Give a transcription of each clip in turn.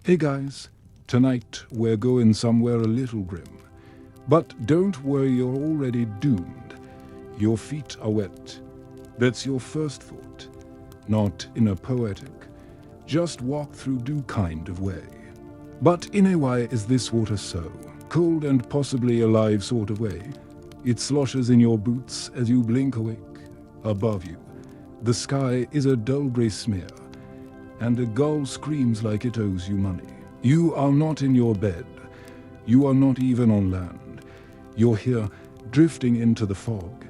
Hey guys, tonight we're going somewhere a little grim. But don't worry, you're already doomed. Your feet are wet. That's your first thought. Not in a poetic, just walk through do kind of way. But in a why is this water so cold and possibly alive sort of way? It sloshes in your boots as you blink awake. Above you, the sky is a dull grey smear, and a gull screams like it owes you money. You are not in your bed. You are not even on land. You're here, drifting into the fog,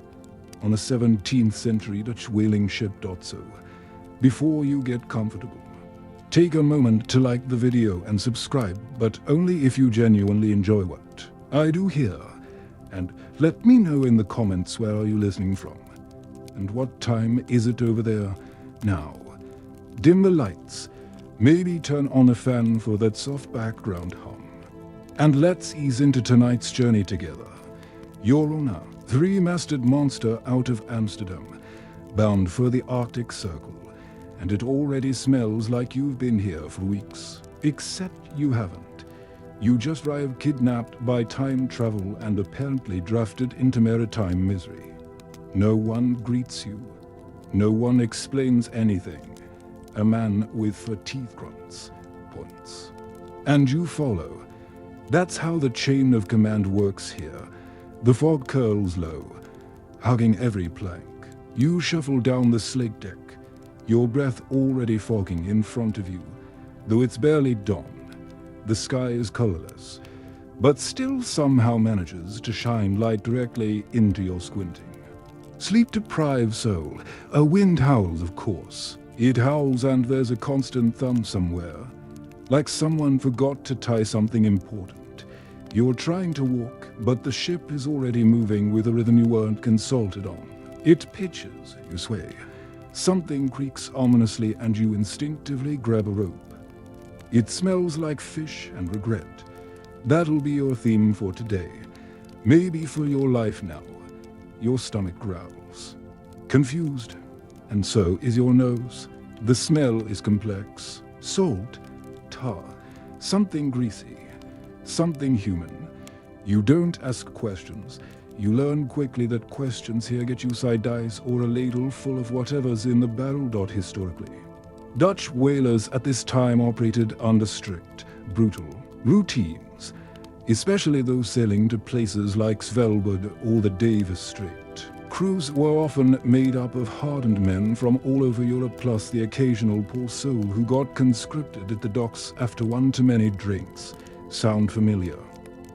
on a 17th century Dutch whaling ship Dotso. Before you get comfortable, take a moment to like the video and subscribe, but only if you genuinely enjoy what I do here. And let me know in the comments, where are you listening from? And what time is it over there now? Dim the lights, maybe turn on a fan for that soft background hum. And let's ease into tonight's journey together. You're on a three-masted monster out of Amsterdam, bound for the Arctic Circle, and it already smells like you've been here for weeks. Except you haven't. You just arrived kidnapped by time travel and apparently drafted into maritime misery. No one greets you. No one explains anything. A man with fatigue grunts, points. And you follow. That's how the chain of command works here. The fog curls low, hugging every plank. You shuffle down the slate deck, your breath already fogging in front of you. Though it's barely dawn, the sky is colorless, but still somehow manages to shine light directly into your squinting. Sleep-deprived soul, a wind howls, of course. It howls and there's a constant thump somewhere, like someone forgot to tie something important. You're trying to walk, but the ship is already moving with a rhythm you weren't consulted on. It pitches, you sway. Something creaks ominously and you instinctively grab a rope. It smells like fish and regret. That'll be your theme for today. Maybe for your life now. Your stomach growls. Confused. And so is your nose. The smell is complex. Salt, tar, something greasy, something human. You don't ask questions. You learn quickly that questions here get you side eyes or a ladle full of whatever's in the barrel. Historically, Dutch whalers at this time operated under strict, brutal routines, especially those sailing to places like Svalbard or the Davis Strait. Crews were often made up of hardened men from all over Europe, plus the occasional poor soul who got conscripted at the docks after one too many drinks. Sound familiar?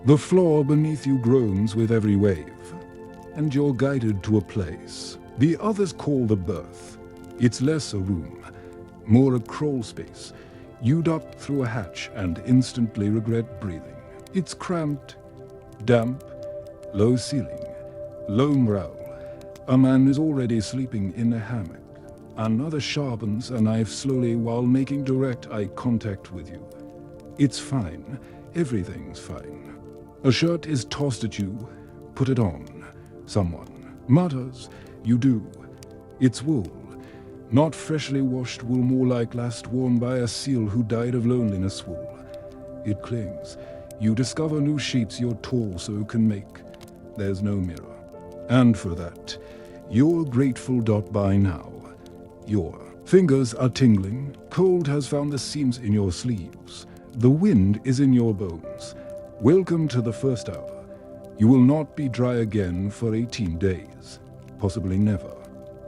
The floor beneath you groans with every wave, and you're guided to a place the others call the berth. It's less a room, more a crawl space. You duck through a hatch and instantly regret breathing. It's cramped, damp, low ceiling, low morale. A man is already sleeping in a hammock. Another sharpens a knife slowly while making direct eye contact with you. It's fine. Everything's fine. A shirt is tossed at you. Put it on. Someone mutters. You do. It's wool. Not freshly washed wool, more like last worn by a seal who died of loneliness wool. It clings. You discover new sheets your torso can make. There's no mirror. And for that, you're grateful. By now, your fingers are tingling. Cold has found the seams in your sleeves. The wind is in your bones. Welcome to the first hour. You will not be dry again for 18 days. Possibly never.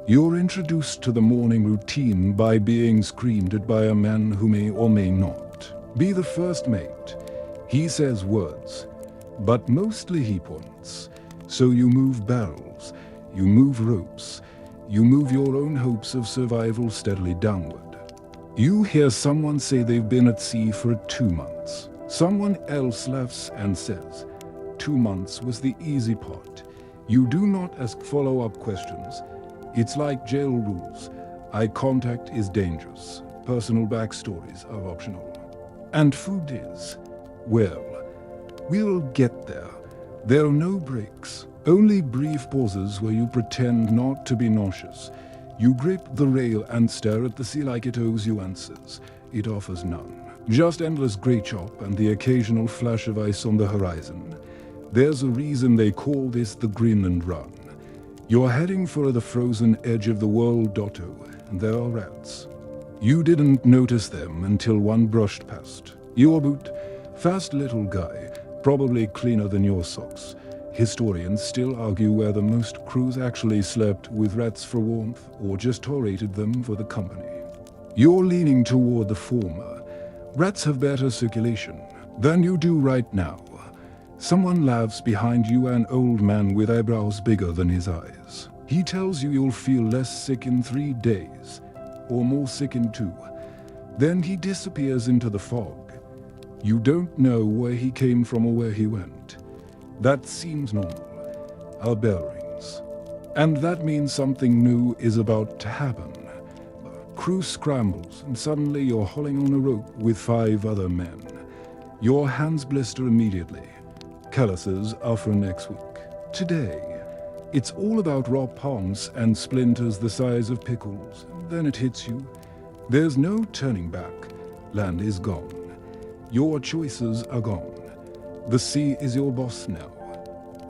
You're introduced to the morning routine by being screamed at by a man who may or may not be the first mate. He says words, but mostly he points. So you move barrels, you move ropes, you move your own hopes of survival steadily downward. You hear someone say they've been at sea for 2 months. Someone else laughs and says, 2 months was the easy part. You do not ask follow-up questions. It's like jail rules. Eye contact is dangerous. Personal backstories are optional. And food is, well, we'll get there. There are no breaks, only brief pauses where you pretend not to be nauseous. You grip the rail and stare at the sea like it owes you answers. It offers none. Just endless grey chop and the occasional flash of ice on the horizon. There's a reason they call this the grin and run. You're heading for the frozen edge of the world, Dotto, and there are rats. You didn't notice them until one brushed past. Your boot, fast little guy, probably cleaner than your socks. Historians still argue whether most crews actually slept with rats for warmth or just tolerated them for the company. You're leaning toward the former. Rats have better circulation than you do right now. Someone laughs behind you, an old man with eyebrows bigger than his eyes. He tells you you'll feel less sick in 3 days, or more sick in 2. Then he disappears into the fog. You don't know where he came from or where he went. That seems normal. Our bell rings. And that means something new is about to happen. Crew scrambles, and suddenly you're hauling on a rope with 5 other men. Your hands blister immediately. Calluses are for next week. Today, it's all about raw palms and splinters the size of pickles. Then it hits you. There's no turning back. Land is gone. Your choices are gone. The sea is your boss now,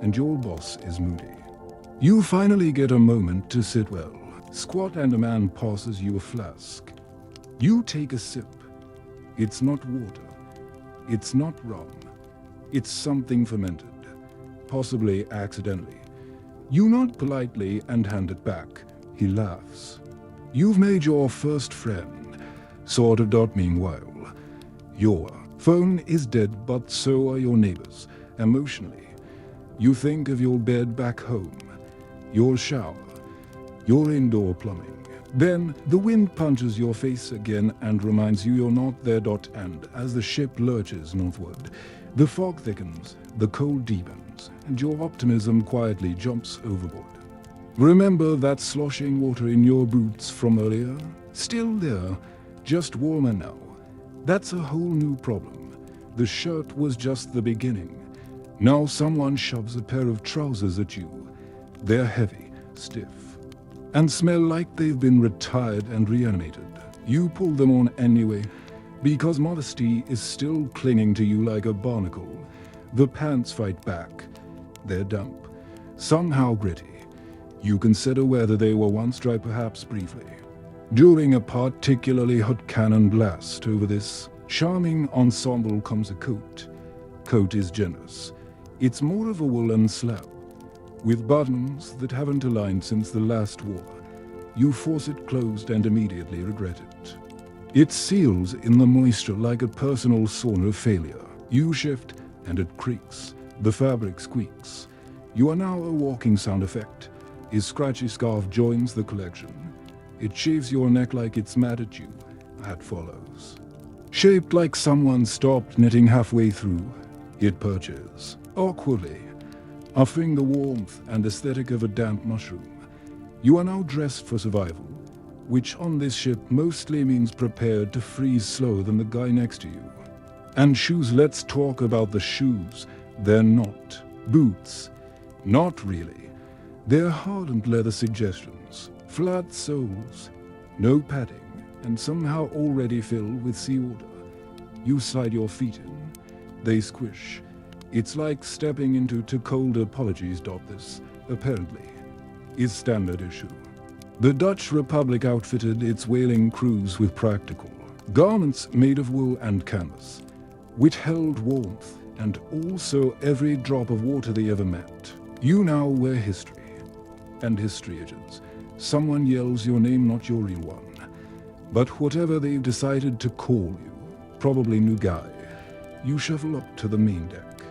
and your boss is moody. You finally get a moment to sit well. Squat and a man passes you a flask. You take a sip. It's not water. It's not rum. It's something fermented, possibly accidentally. You nod politely and hand it back. He laughs. You've made your first friend. Sort of. Meanwhile, your phone is dead, but so are your neighbors. Emotionally, you think of your bed back home, your shower, your indoor plumbing. Then the wind punches your face again and reminds you you're not there. And as the ship lurches northward, the fog thickens, the cold deepens, and your optimism quietly jumps overboard. Remember that sloshing water in your boots from earlier? Still there, just warmer now. That's a whole new problem. The shirt was just the beginning. Now someone shoves a pair of trousers at you. They're heavy, stiff, and smell like they've been retired and reanimated. You pull them on anyway, because modesty is still clinging to you like a barnacle. The pants fight back. They're damp, somehow gritty. You consider whether they were once dry, perhaps briefly. During a particularly hot cannon blast over this charming ensemble comes a coat. Coat is generous. It's more of a woolen slab, with buttons that haven't aligned since the last war. You force it closed and immediately regret it. It seals in the moisture like a personal sauna failure. You shift and it creaks. The fabric squeaks. You are now a walking sound effect. His scratchy scarf joins the collection. It shaves your neck like it's mad at you. Hat follows. Shaped like someone stopped knitting halfway through, it perches, awkwardly, offering the warmth and aesthetic of a damp mushroom. You are now dressed for survival, which on this ship mostly means prepared to freeze slower than the guy next to you. And shoes, let's talk about the shoes. They're not boots. Not really. They're hardened leather suggestions, flat soles, no padding, and somehow already filled with seawater. You slide your feet in. They squish. It's like stepping into too cold. Apologies. This, apparently, is standard issue. The Dutch Republic outfitted its whaling crews with practical garments made of wool and canvas, which held warmth and also every drop of water they ever met. You now wear history and history agents. Someone yells your name, not your real one, but whatever they've decided to call you, probably new guy. You shuffle up to the main deck,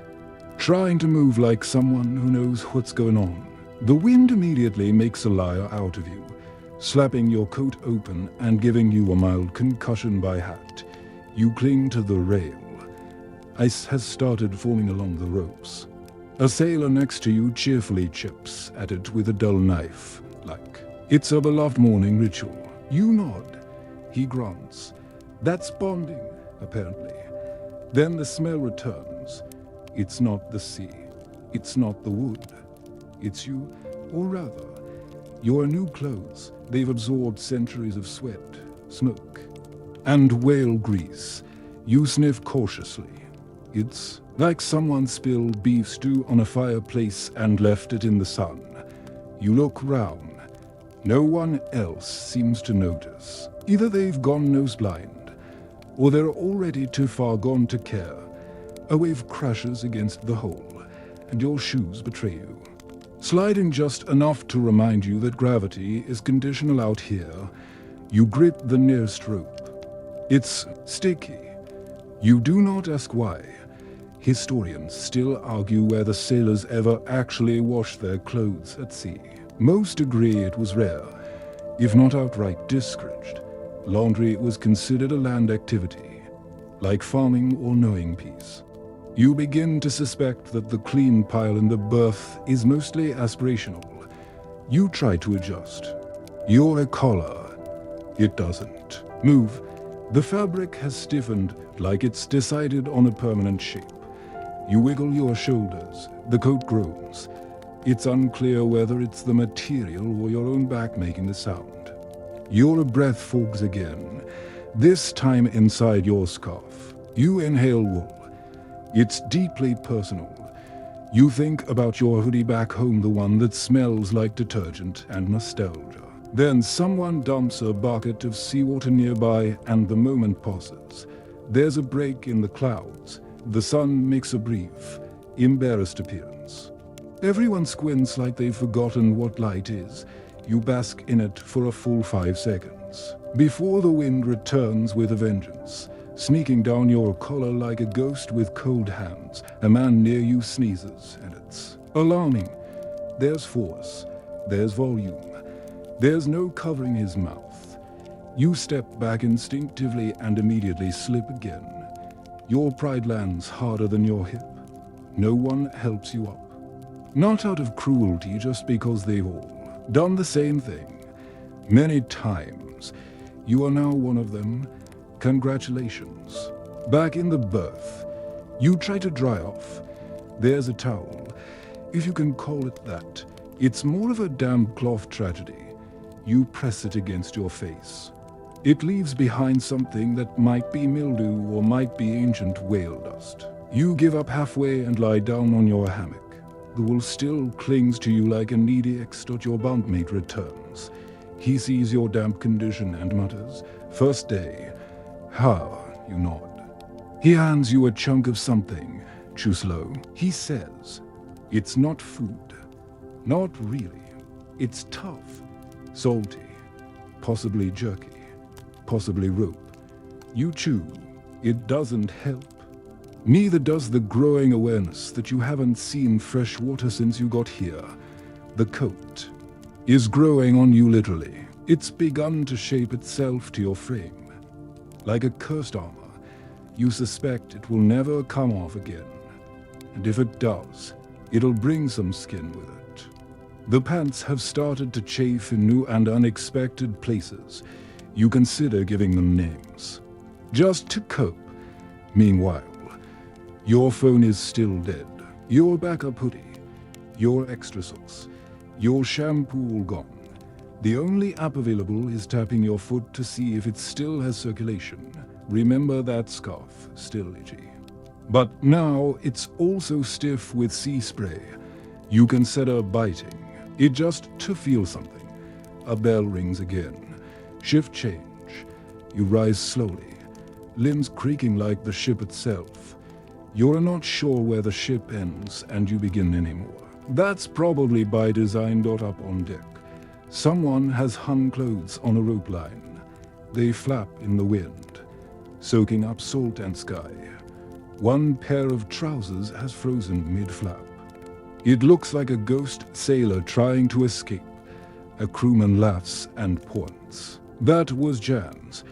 trying to move like someone who knows what's going on. The wind immediately makes a liar out of you, slapping your coat open and giving you a mild concussion by hat. You cling to the rail. Ice has started forming along the ropes. A sailor next to you cheerfully chips at it with a dull knife, like it's a beloved morning ritual. You nod. He grunts. That's bonding, apparently. Then the smell returns. It's not the sea. It's not the wood. It's you, or rather, your new clothes. They've absorbed centuries of sweat, smoke, and whale grease. You sniff cautiously. It's like someone spilled beef stew on a fireplace and left it in the sun. You look round. No one else seems to notice. Either they've gone nose-blind, or they're already too far gone to care. A wave crashes against the hole, and your shoes betray you. Sliding just enough to remind you that gravity is conditional out here, you grip the nearest rope. It's sticky. You do not ask why. Historians still argue whether sailors ever actually washed their clothes at sea. Most agree it was rare, if not outright discouraged. Laundry was considered a land activity, like farming or knowing peace. You begin to suspect that the clean pile in the berth is mostly aspirational. You try to adjust. You're a collar. It doesn't move. The fabric has stiffened like it's decided on a permanent shape. You wiggle your shoulders. The coat groans. It's unclear whether it's the material or your own back making the sound. Your breath fogs again, this time inside your scarf. You inhale wool. It's deeply personal. You think about your hoodie back home, the one that smells like detergent and nostalgia. Then someone dumps a bucket of seawater nearby and the moment pauses. There's a break in the clouds. The sun makes a brief, embarrassed appearance. Everyone squints like they've forgotten what light is. You bask in it for a full 5 seconds, before the wind returns with a vengeance. Sneaking down your collar like a ghost with cold hands, a man near you sneezes, and it's alarming. There's force, there's volume, there's no covering his mouth. You step back instinctively and immediately slip again. Your pride lands harder than your hip. No one helps you up. Not out of cruelty, just because they've all done the same thing. Many times. You are now one of them. Congratulations. Back in the berth. You try to dry off. There's a towel. If you can call it that. It's more of a damp cloth tragedy. You press it against your face. It leaves behind something that might be mildew or might be ancient whale dust. You give up halfway and lie down on your hammock. The wool still clings to you like a needy ex. Your bunkmate returns. He sees your damp condition and mutters, "First day." "How?" You nod. He hands you a chunk of something. Chew slow. He says, "It's not food." Not really. It's tough. Salty. Possibly jerky. Possibly rope. You chew. It doesn't help. Neither does the growing awareness that you haven't seen fresh water since you got here. The coat is growing on you literally. It's begun to shape itself to your frame. Like a cursed armor, you suspect it will never come off again. And if it does, it'll bring some skin with it. The pants have started to chafe in new and unexpected places. You consider giving them names, just to cope. Meanwhile, your phone is still dead. Your backup hoodie, your extra socks, your shampoo all gone. The only app available is tapping your foot to see if it still has circulation. Remember that scarf, still itchy. But now it's also stiff with sea spray. You consider biting it just to feel something. A bell rings again. Shift change. You rise slowly, limbs creaking like the ship itself. You're not sure where the ship ends and you begin anymore. That's probably by design. Up on deck, someone has hung clothes on a rope line. They flap in the wind, soaking up salt and sky. One pair of trousers has frozen mid-flap. It looks like a ghost sailor trying to escape. A crewman laughs and points. That was Jan's.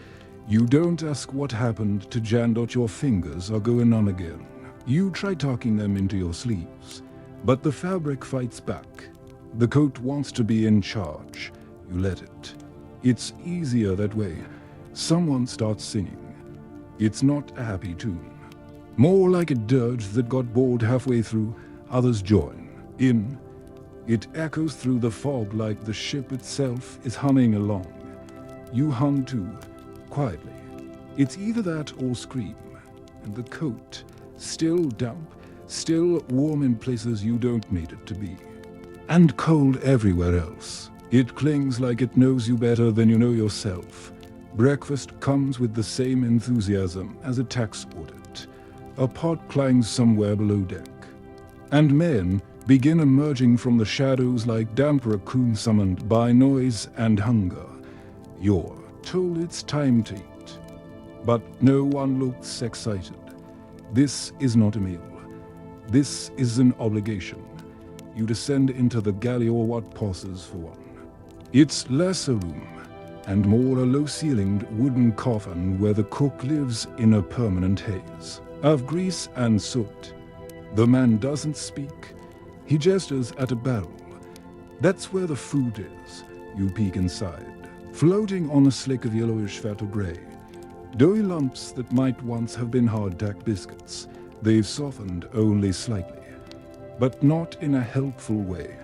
You don't ask what happened to Jan. Your fingers are going numb again. You try tucking them into your sleeves, but the fabric fights back. The coat wants to be in charge. You let it. It's easier that way. Someone starts singing. It's not a happy tune. More like a dirge that got bored halfway through. Others join in. It echoes through the fog like the ship itself is humming along. You hum too, quietly. It's either that or scream. and the coat, still damp, still warm in places you don't need it to be. And cold everywhere else. It clings like it knows you better than you know yourself. Breakfast comes with the same enthusiasm as a tax audit. A pot clangs somewhere below deck. And men begin emerging from the shadows like damp raccoons summoned by noise and hunger. You're told it's time to eat. But no one looks excited. This is not a meal. This is an obligation. You descend into the galley or what passes for one. It's less a room and more a low-ceilinged wooden coffin where the cook lives in a permanent haze of grease and soot. The man doesn't speak. He gestures at a barrel. That's where the food is. You peek inside. Floating on a slick of yellowish fat or gray. Doughy lumps that might once have been hardtack biscuits. They've softened only slightly. But not in a helpful way.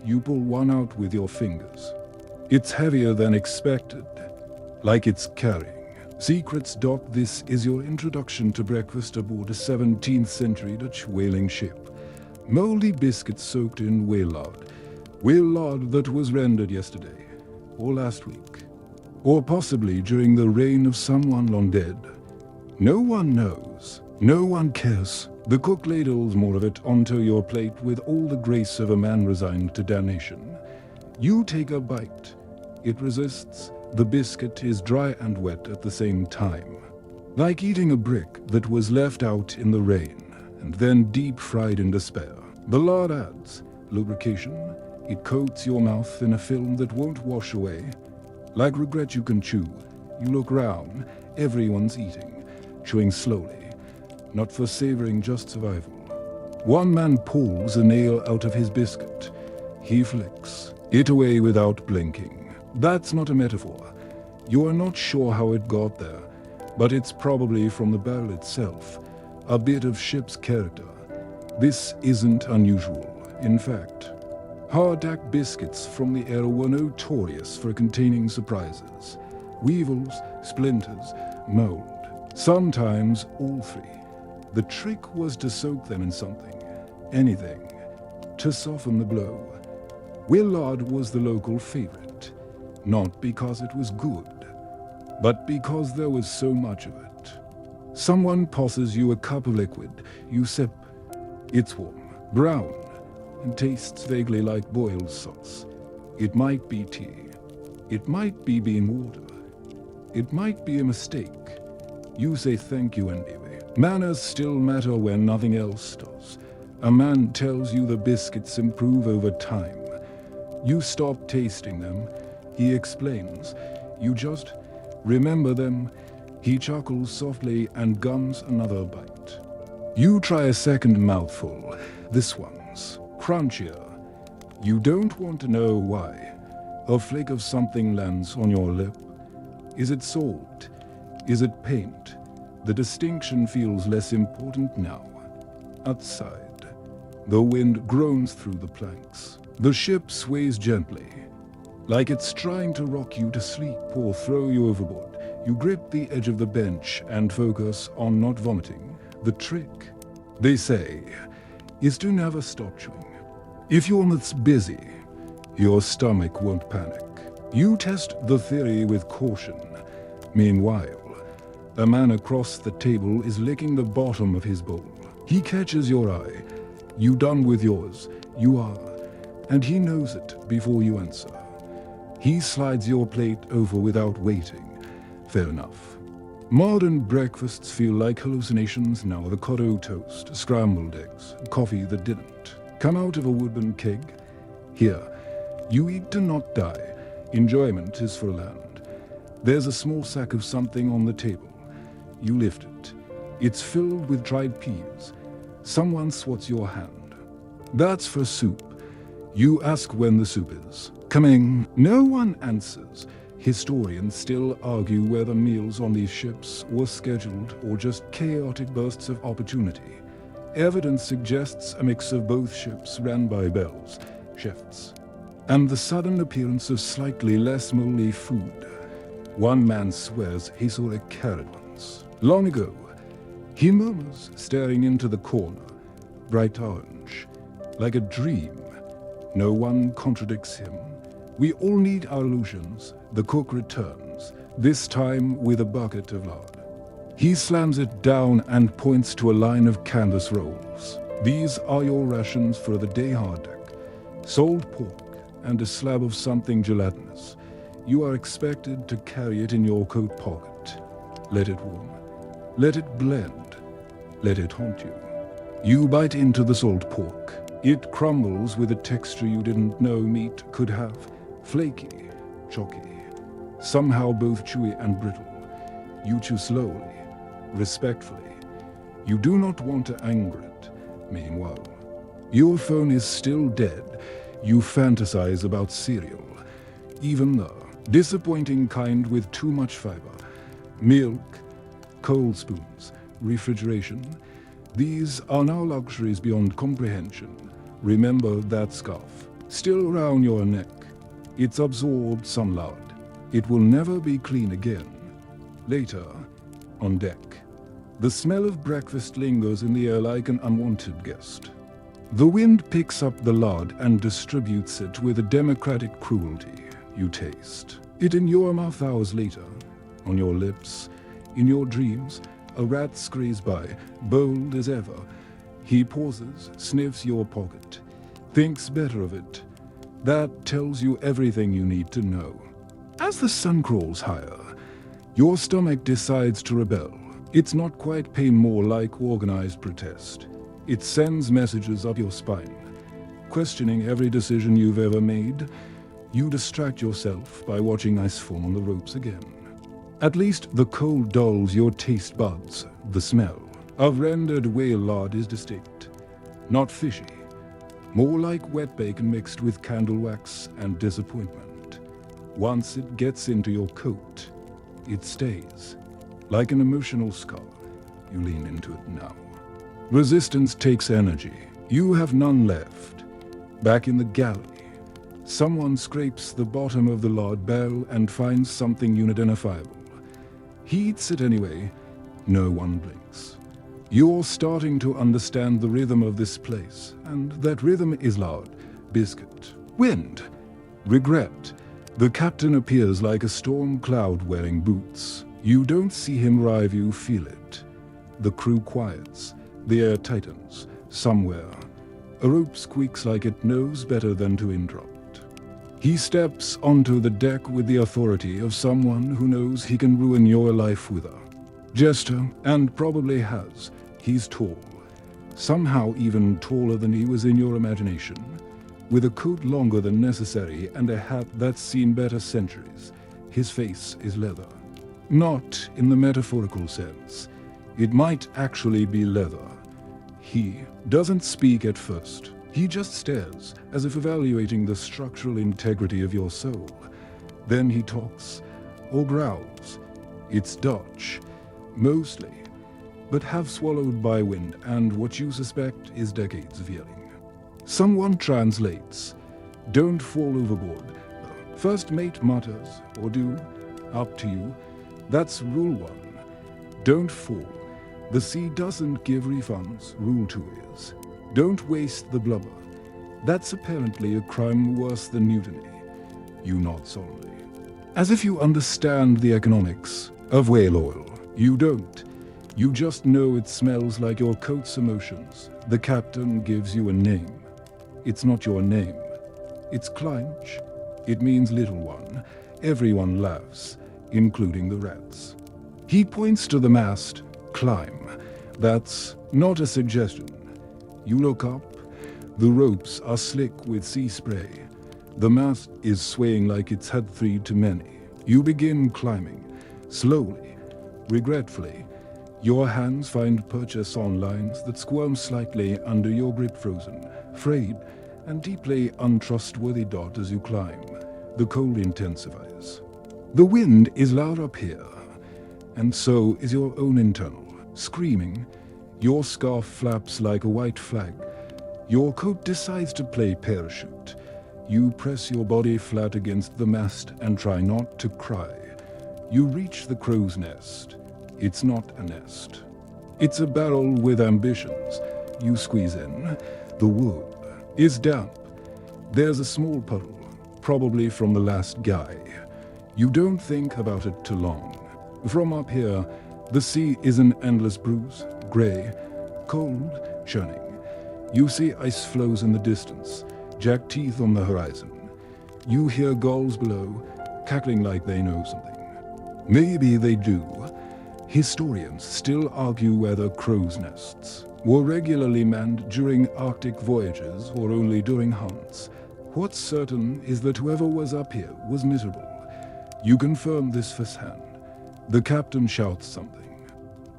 You pull one out with your fingers. It's heavier than expected. Like it's carrying secrets. This is your introduction to breakfast aboard a 17th century Dutch whaling ship. Moldy biscuits soaked in whale lard. Whale lard that was rendered yesterday, or last week, or possibly during the reign of someone long dead. No one knows. No one cares. The cook ladles more of it onto your plate with all the grace of a man resigned to damnation. You take a bite. It resists. The biscuit is dry and wet at the same time. Like eating a brick that was left out in the rain and then deep fried in despair. The lard adds lubrication. It coats your mouth in a film that won't wash away. Like regret you can chew. You look round. Everyone's eating, chewing slowly. Not for savoring, just survival. One man pulls a nail out of his biscuit. He flicks it away without blinking. That's not a metaphor. You are not sure how it got there, but it's probably from the barrel itself, a bit of ship's character. This isn't unusual. In fact, hardtack biscuits from the era were notorious for containing surprises. Weevils, splinters, mold. Sometimes all three. The trick was to soak them in something, anything, to soften the blow. Whale lard was the local favorite, not because it was good, but because there was so much of it. Someone passes you a cup of liquid, you sip. It's warm, brown, and tastes vaguely like boiled sauce. It might be tea. It might be bean water. It might be a mistake. You say thank you anyway. Manners still matter when nothing else does. A man tells you the biscuits improve over time. You stop tasting them. He explains. You just remember them. He chuckles softly and gums another bite. You try a second mouthful. This one's crunchier. You don't want to know why. A flake of something lands on your lip. Is it salt? Is it paint? The distinction feels less important now. Outside, the wind groans through the planks. The ship sways gently, like it's trying to rock you to sleep or throw you overboard. You grip the edge of the bench and focus on not vomiting. The trick, they say, is to never stop chewing. If you're not busy, your stomach won't panic. You test the theory with caution. Meanwhile, a man across the table is licking the bottom of his bowl. He catches your eye. You done with yours? You are. And he knows it before you answer. He slides your plate over without waiting. Fair enough. Modern breakfasts feel like hallucinations now. Avocado toast, scrambled eggs, coffee that didn't come out of a wooden keg. Here, you eat to not die. Enjoyment is for land. There's a small sack of something on the table. You lift it. It's filled with dried peas. Someone swats your hand. That's for soup. You ask when the soup is coming. No one answers. Historians still argue whether meals on these ships were scheduled or just chaotic bursts of opportunity. Evidence suggests a mix of both. Ships ran by bells, shifts, and the sudden appearance of slightly less moldy food. One man swears he saw a carrot once, long ago. He murmurs, staring into the corner, bright orange, like a dream. No one contradicts him. We all need our illusions. The cook returns, this time with a bucket of lard. He slams it down and points to a line of canvas rolls. These are your rations for the day, Hardek. Salt pork and a slab of something gelatinous. You are expected to carry it in your coat pocket. Let it warm. Let it blend. Let it haunt you. You bite into the salt pork. It crumbles with a texture you didn't know meat could have. Flaky, chalky, somehow both chewy and brittle. You chew slowly, respectfully. You do not want to anger it. Meanwhile, your phone is still dead. You fantasize about cereal, even the disappointing kind with too much fiber. Milk, cold spoons, refrigeration. These are now luxuries beyond comprehension. Remember that scarf, still around your neck. It's absorbed some lard. It will never be clean again. Later, on deck, the smell of breakfast lingers in the air like an unwanted guest. The wind picks up the lard and distributes it with a democratic cruelty. You taste it in your mouth hours later, on your lips, in your dreams. A rat scurries by, bold as ever. He pauses, sniffs your pocket, thinks better of it. That tells you everything you need to know. As the sun crawls higher, your stomach decides to rebel. It's not quite pain, more like organized protest. It sends messages up your spine, questioning every decision you've ever made. You distract yourself by watching ice form on the ropes again. At least the cold dulls your taste buds. The smell of rendered whale lard is distinct, not fishy. More like wet bacon mixed with candle wax and disappointment. Once it gets into your coat, it stays. Like an emotional scar, you lean into it now. Resistance takes energy. You have none left. Back in the galley, someone scrapes the bottom of the lard barrel and finds something unidentifiable. He eats it anyway. No one blinks. You're starting to understand the rhythm of this place, and that rhythm is lard, biscuit, wind, regret. The captain appears like a storm cloud wearing boots. You don't see him arrive, you feel it. The crew quiets. The air tightens. Somewhere, a rope squeaks like it knows better than to interrupt. He steps onto the deck with the authority of someone who knows he can ruin your life with a gesture, and probably has. He's tall, somehow even taller than he was in your imagination, with a coat longer than necessary and a hat that's seen better centuries. His face is leather. Not in the metaphorical sense. It might actually be leather. He doesn't speak at first. He just stares, as if evaluating the structural integrity of your soul. Then he talks, or growls. It's Dutch, mostly, but half swallowed by wind, and what you suspect is decades of yelling. Someone translates. Don't fall overboard. First mate mutters, or do, up to you. That's rule 1. Don't fall. The sea doesn't give refunds. Rule 2 is, don't waste the blubber. That's apparently a crime worse than mutiny. You nod solemnly, as if you understand the economics of whale oil. You don't. You just know it smells like your coat's emotions. The captain gives you a name. It's not your name. It's Kleinch. It means little one. Everyone laughs, including the rats. He points to the mast. Climb. That's not a suggestion. You look up. The ropes are slick with sea spray. The mast is swaying like it's had 3 too many. You begin climbing, slowly, regretfully. Your hands find purchase on lines that squirm slightly under your grip, frozen, frayed, and deeply untrustworthy dot as you climb. The cold intensifies. The wind is loud up here, and so is your own internal. Screaming, your scarf flaps like a white flag. Your coat decides to play parachute. You press your body flat against the mast and try not to cry. You reach the crow's nest. It's not a nest. It's a barrel with ambitions. You squeeze in. The wood is damp. There's a small puddle, probably from the last guy. You don't think about it too long. From up here, the sea is an endless bruise, grey, cold, churning. You see ice floes in the distance, jack teeth on the horizon. You hear gulls below, cackling like they know something. Maybe they do. Historians still argue whether crows' nests were regularly manned during Arctic voyages or only during hunts. What's certain is that whoever was up here was miserable. You confirm this firsthand. The captain shouts something.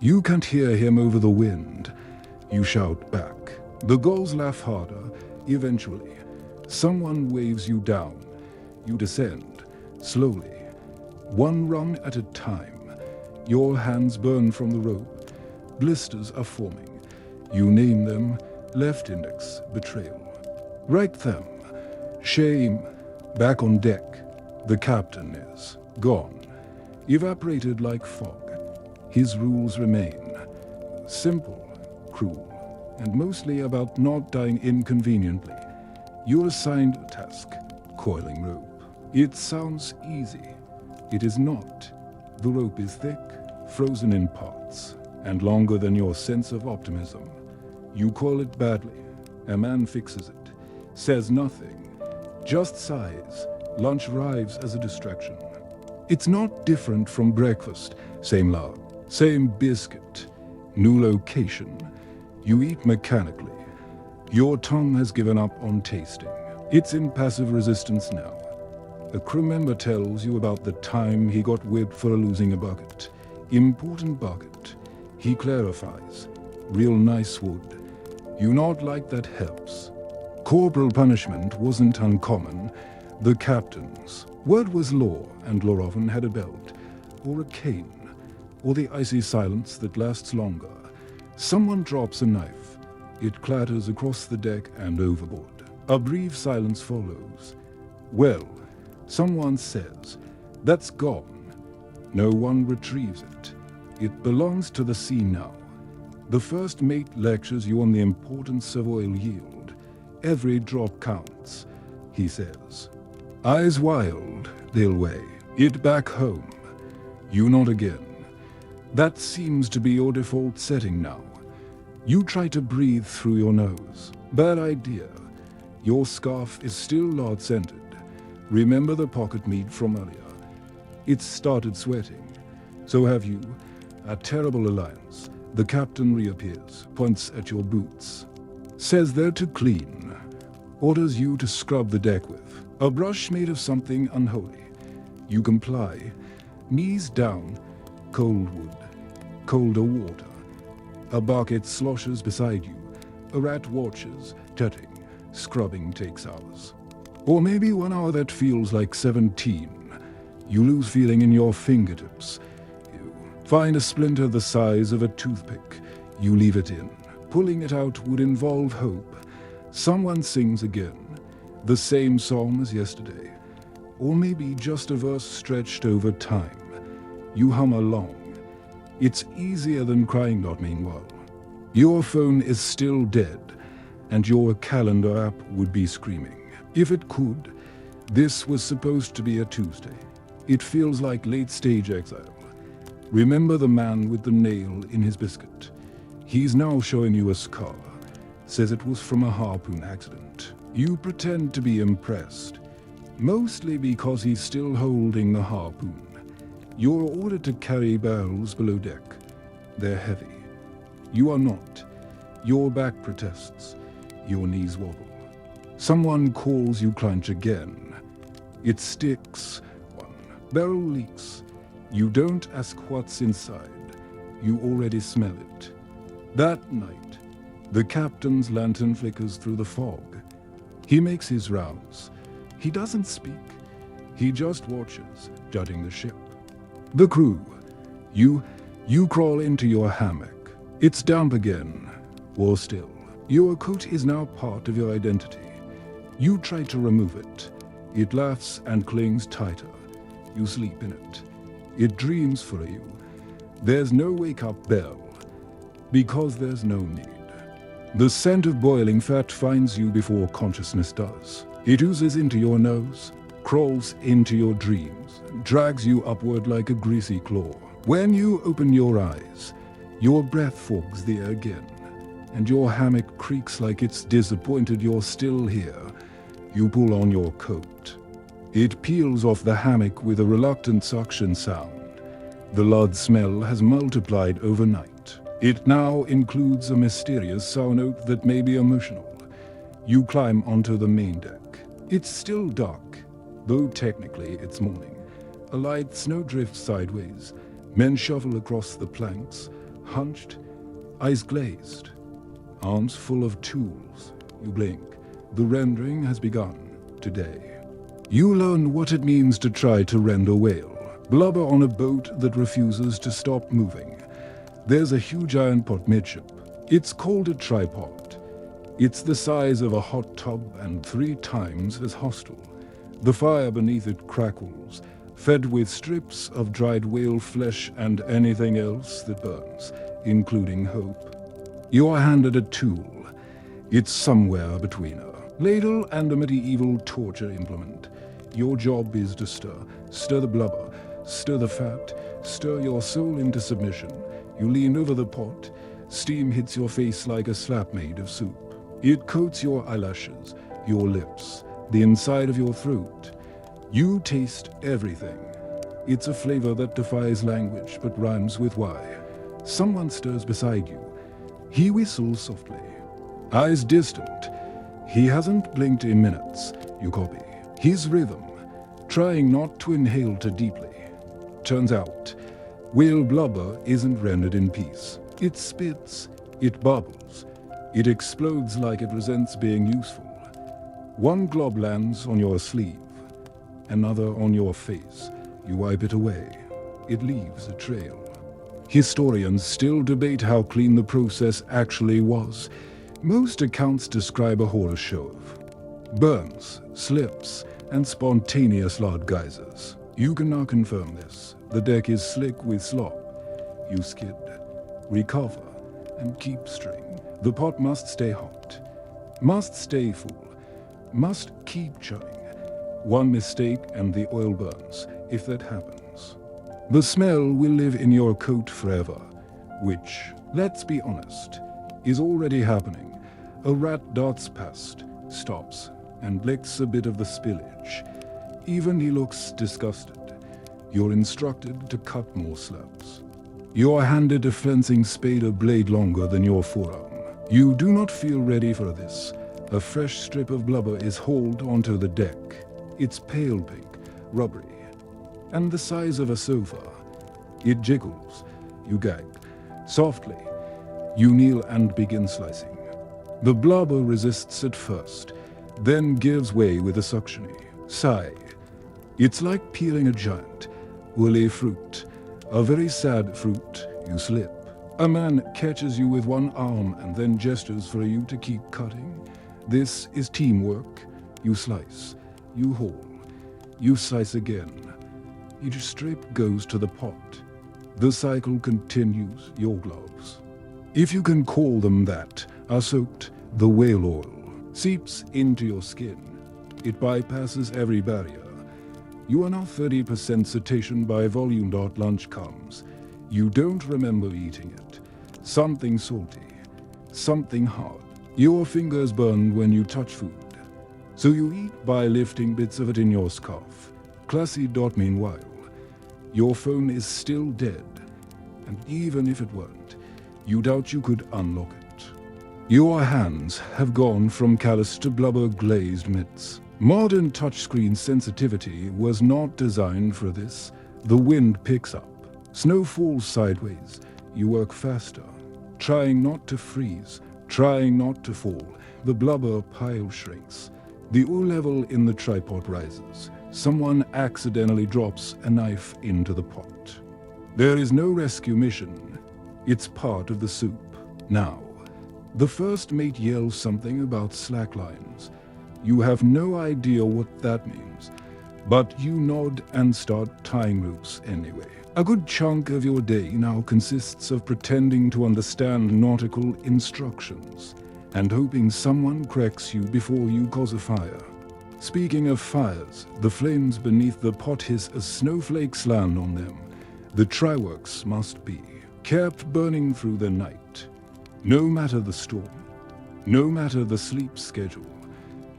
You can't hear him over the wind. You shout back. The gulls laugh harder. Eventually, someone waves you down. You descend, slowly, one rung at a time. Your hands burn from the rope. Blisters are forming. You name them: left index, betrayal. Right them. Shame. Back on deck. The captain is gone, evaporated like fog. His rules remain. Simple, cruel, and mostly about not dying inconveniently. You're assigned a task: coiling rope. It sounds easy. It is not. The rope is thick, frozen in parts, and longer than your sense of optimism. You coil it badly. A man fixes it, says nothing, just sighs. Lunch arrives as a distraction. It's not different from breakfast. Same log, same biscuit, new location. You eat mechanically. Your tongue has given up on tasting. It's in passive resistance now. A crew member tells you about the time he got whipped for losing a bucket. Important bucket. He clarifies. Real nice wood. You nod like that helps. Corporal punishment wasn't uncommon. The captain's word was law, and law often had a belt, or a cane, or the icy silence that lasts longer. Someone drops a knife. It clatters across the deck and overboard. A brief silence follows. Well, someone says, that's gone. No one retrieves it. It belongs to the sea now. The first mate lectures you on the importance of oil yield. Every drop counts, he says. Eyes wild, they'll weigh it back home. You nod again. That seems to be your default setting now. You try to breathe through your nose. Bad idea. Your scarf is still lard-scented. Remember the pocket meat from earlier? It's started sweating. So have you. A terrible alliance. The captain reappears, points at your boots. Says they're too clean. Orders you to scrub the deck with a brush made of something unholy. You comply. Knees down. Cold wood. Colder water. A bucket sloshes beside you. A rat watches, tutting. Scrubbing takes hours. Or maybe 1 hour that feels like 17. You lose feeling in your fingertips. You find a splinter the size of a toothpick. You leave it in. Pulling it out would involve hope. Someone sings again. The same song as yesterday. Or maybe just a verse stretched over time. You hum along. It's easier than crying not meanwhile. Your phone is still dead, and your calendar app would be screaming. If it could. This was supposed to be a Tuesday. It feels like late-stage exile. Remember the man with the nail in his biscuit? He's now showing you a scar. Says it was from a harpoon accident. You pretend to be impressed. Mostly because he's still holding the harpoon. You're ordered to carry barrels below deck. They're heavy. You are not. Your back protests. Your knees wobble. Someone calls you clench again. It sticks. One barrel leaks. You don't ask what's inside. You already smell it. That night, the captain's lantern flickers through the fog. He makes his rounds. He doesn't speak. He just watches, judging the ship. The crew. You crawl into your hammock. It's damp again. Or still. Your coat is now part of your identity. You try to remove it. It laughs and clings tighter. You sleep in it. It dreams for you. There's no wake-up bell. Because there's no need. The scent of boiling fat finds you before consciousness does. It oozes into your nose, crawls into your dreams, drags you upward like a greasy claw. When you open your eyes, your breath fogs the air again, and your hammock creaks like it's disappointed you're still here. You pull on your coat. It peels off the hammock with a reluctant suction sound. The lard smell has multiplied overnight. It now includes a mysterious sour note that may be emotional. You climb onto the main deck. It's still dark, though technically it's morning. A light snow drifts sideways. Men shuffle across the planks, hunched, eyes glazed, arms full of tools. You blink. The rendering has begun today. You learn what it means to try to rend a whale. Blubber on a boat that refuses to stop moving. There's a huge iron pot midship. It's called a tripod. It's the size of a hot tub and 3 times as hostile. The fire beneath it crackles, fed with strips of dried whale flesh and anything else that burns, including hope. You are handed a tool. It's somewhere between a ladle and a medieval torture implement. Your job is to stir the blubber, stir the fat, stir your soul into submission. You lean over the pot. Steam hits your face like a slap made of soup. It coats your eyelashes, your lips, the inside of your throat. You taste everything. It's a flavor that defies language but rhymes with why. Someone stirs beside you. He whistles softly. Eyes distant. He hasn't blinked in minutes. You copy. His rhythm, trying not to inhale too deeply. Turns out, whale blubber isn't rendered in peace. It spits, it bubbles, it explodes like it resents being useful. One glob lands on your sleeve, another on your face. You wipe it away. It leaves a trail. Historians still debate how clean the process actually was. Most accounts describe a horror show of burns, slips, and spontaneous lard geysers. You can now confirm this. The deck is slick with slop. You skid, recover, and keep string. The pot must stay hot, must stay full, must keep churning. One mistake and the oil burns, if that happens. The smell will live in your coat forever, which, let's be honest, is already happening. A rat darts past, stops, and licks a bit of the spillage. Even he looks disgusted. You're instructed to cut more slabs. You are handed a fencing spade a blade longer than your forearm. You do not feel ready for this. A fresh strip of blubber is hauled onto the deck. It's pale pink, rubbery, and the size of a sofa. It jiggles. You gag. Softly, you kneel and begin slicing. The blubber resists at first, then gives way with a suctiony sigh. It's like peeling a giant, woolly fruit, a very sad fruit. You slip. A man catches you with one arm and then gestures for you to keep cutting. This is teamwork. You slice, you haul, you slice again. Each strip goes to the pot. The cycle continues. Your gloves, if you can call them that, are soaked. The whale oil seeps into your skin. It bypasses every barrier. You are now 30% cetacean by volume. Lunch comes. You don't remember eating it. Something salty, something hard. Your fingers burn when you touch food. So you eat by lifting bits of it in your scarf. Classy. Meanwhile, your phone is still dead. And even if it weren't, you doubt you could unlock it. Your hands have gone from callous to blubber-glazed mitts. Modern touchscreen sensitivity was not designed for this. The wind picks up. Snow falls sideways. You work faster, trying not to freeze, trying not to fall. The blubber pile shrinks. The oil level in the tripod rises. Someone accidentally drops a knife into the pot. There is no rescue mission. It's part of the soup. Now, the first mate yells something about slacklines. You have no idea what that means, but you nod and start tying ropes anyway. A good chunk of your day now consists of pretending to understand nautical instructions and hoping someone cracks you before you cause a fire. Speaking of fires, the flames beneath the pot hiss as snowflakes land on them. The tryworks must be kept burning through the night. No matter the storm, no matter the sleep schedule,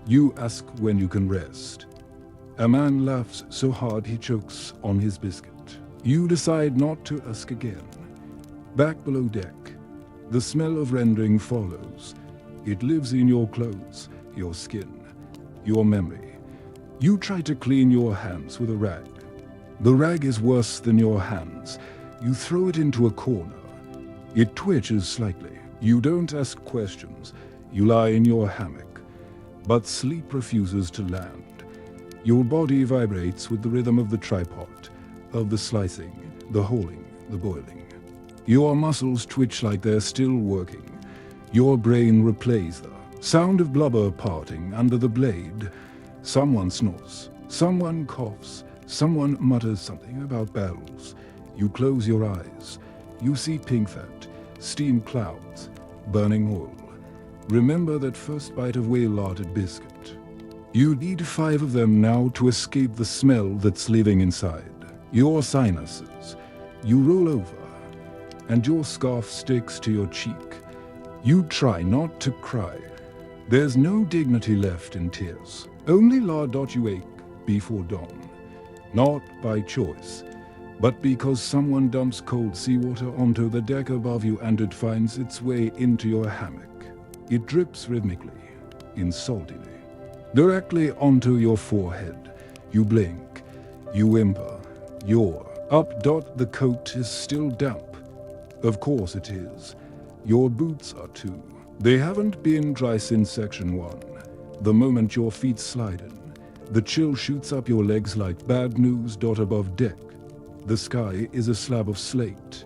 you ask when you can rest. A man laughs so hard he chokes on his biscuit. You decide not to ask again. Back below deck, the smell of rendering follows. It lives in your clothes, your skin, your memory. You try to clean your hands with a rag. The rag is worse than your hands. You throw it into a corner. It twitches slightly. You don't ask questions. You lie in your hammock. But sleep refuses to land. Your body vibrates with the rhythm of the tripod, of the slicing, the hauling, the boiling. Your muscles twitch like they're still working. Your brain replays the sound of blubber parting under the blade. Someone snorts, someone coughs, someone mutters something about barrels. You close your eyes. You see pink fat, steam clouds, burning oil. Remember that first bite of whale-larded biscuit. You need 5 of them now to escape the smell that's living inside. Your sinuses. You roll over, and your scarf sticks to your cheek. You try not to cry. There's no dignity left in tears. Only you ache before dawn. Not by choice, but because someone dumps cold seawater onto the deck above you and it finds its way into your hammock. It drips rhythmically, insultingly, directly onto your forehead. You blink, you whimper, you're up. The coat is still damp. Of course it is. Your boots are too. They haven't been dry since section 1. The moment your feet slide in, the chill shoots up your legs like bad news. Above deck, the sky is a slab of slate.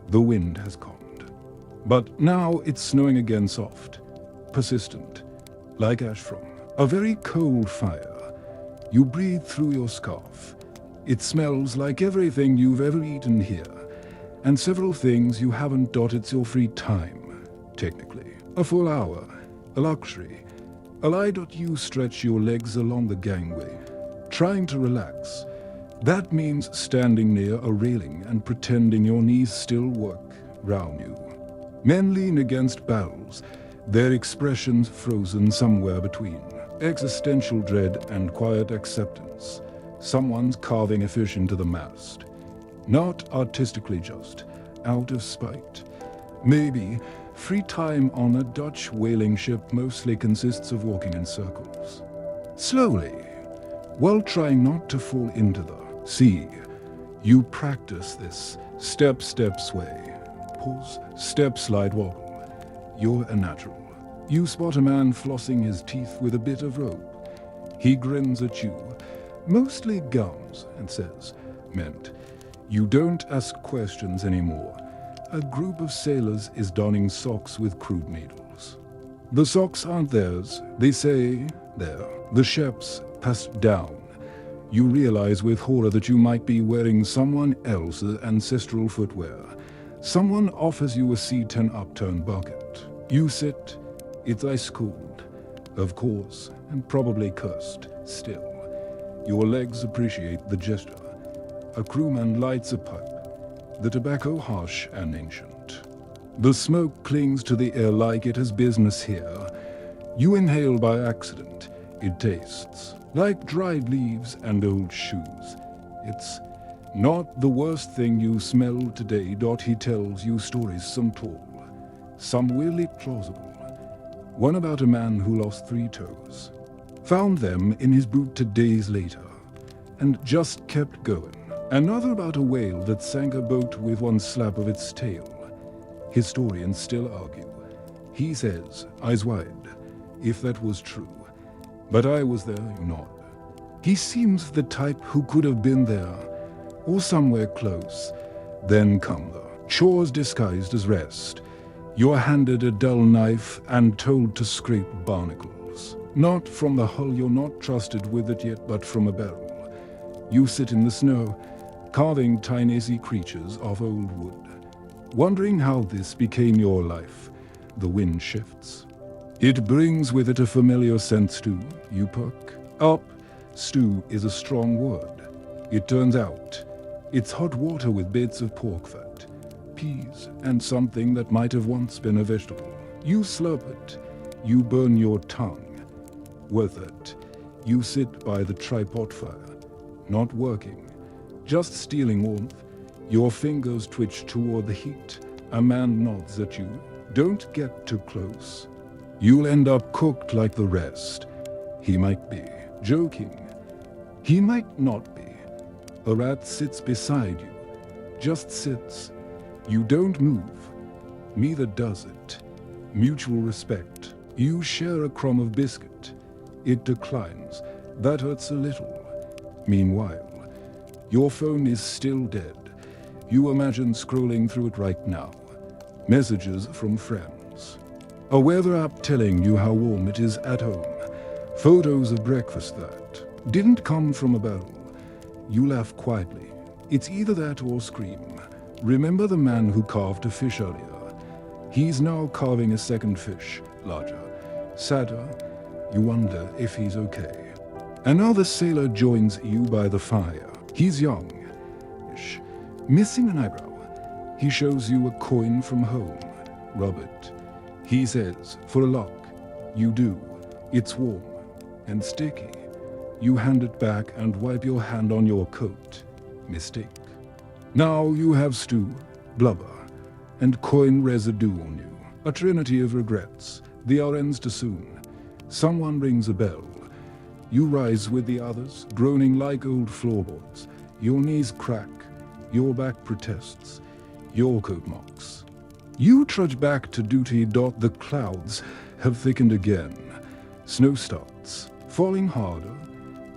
The wind has calmed. But now it's snowing again, soft, persistent, like ash from a very cold fire. You breathe through your scarf. It smells like everything you've ever eaten here, and several things you haven't. It's your free time, technically. A full hour, a luxury. A lie. You stretch your legs along the gangway, trying to relax. That means standing near a railing and pretending your knees still work round you. Men lean against barrels, their expressions frozen somewhere between existential dread and quiet acceptance. Someone's carving a fish into the mast. Not artistically, just out of spite. Maybe free time on a Dutch whaling ship mostly consists of walking in circles. Slowly, while trying not to fall into the sea. You practice this step sway, pause, step slide wobble. You're a natural. You spot a man flossing his teeth with a bit of rope. He grins at you, mostly gums, and says, "Meant, you don't ask questions anymore." A group of sailors is donning socks with crude needles. The socks aren't theirs. They say they're the chef's passed down. You realize with horror that you might be wearing someone else's ancestral footwear. Someone offers you a C10 upturned bucket. You sit. It's ice cold, of course, and probably cursed still. Your legs appreciate the gesture. A crewman lights a pipe, the tobacco harsh and ancient. The smoke clings to the air like it has business here. You inhale by accident. It tastes like dried leaves and old shoes. It's not the worst thing you smell today. He tells you stories, some tall, some weirdly plausible. One about a man who lost 3 toes, found them in his boot 2 days later, and just kept going. Another about a whale that sank a boat with one slap of its tail. Historians still argue. He says, eyes wide, if that was true. But I was there, you nod. He seems the type who could have been there, or somewhere close. Then come the chores disguised as rest. You're handed a dull knife and told to scrape barnacles. Not from the hull, you're not trusted with it yet, but from a barrel. You sit in the snow, carving tiny sea creatures of old wood. Wondering how this became your life, the wind shifts. It brings with it a familiar scent stew. You perk up. Stew is a strong word. It turns out it's hot water with bits of pork fat, peas, and something that might have once been a vegetable. You slurp it. You burn your tongue. Worth it. You sit by the tripod fire, not working, just stealing warmth. Your fingers twitch toward the heat. A man nods at you. Don't get too close. You'll end up cooked like the rest. He might be joking. He might not be. A rat sits beside you. Just sits. You don't move. Neither does it. Mutual respect. You share a crumb of biscuit. It declines. That hurts a little. Meanwhile, your phone is still dead. You imagine scrolling through it right now. Messages from friends. A weather app telling you how warm it is at home. Photos of breakfast that didn't come from a barrel. You laugh quietly. It's either that or scream. Remember the man who carved a fish earlier? He's now carving a second fish, larger, sadder. You wonder if he's okay. Another sailor joins you by the fire. He's young-ish, missing an eyebrow. He shows you a coin from home. Rub it. He says, for a lock. You do. It's warm and sticky. You hand it back and wipe your hand on your coat. Mistake. Now you have stew, blubber, and coin residue on you. A trinity of regrets. The hour ends too soon. Someone rings a bell. You rise with the others, groaning like old floorboards. Your knees crack. Your back protests. Your coat mocks. You trudge back to duty. The clouds have thickened again. Snow starts, falling harder,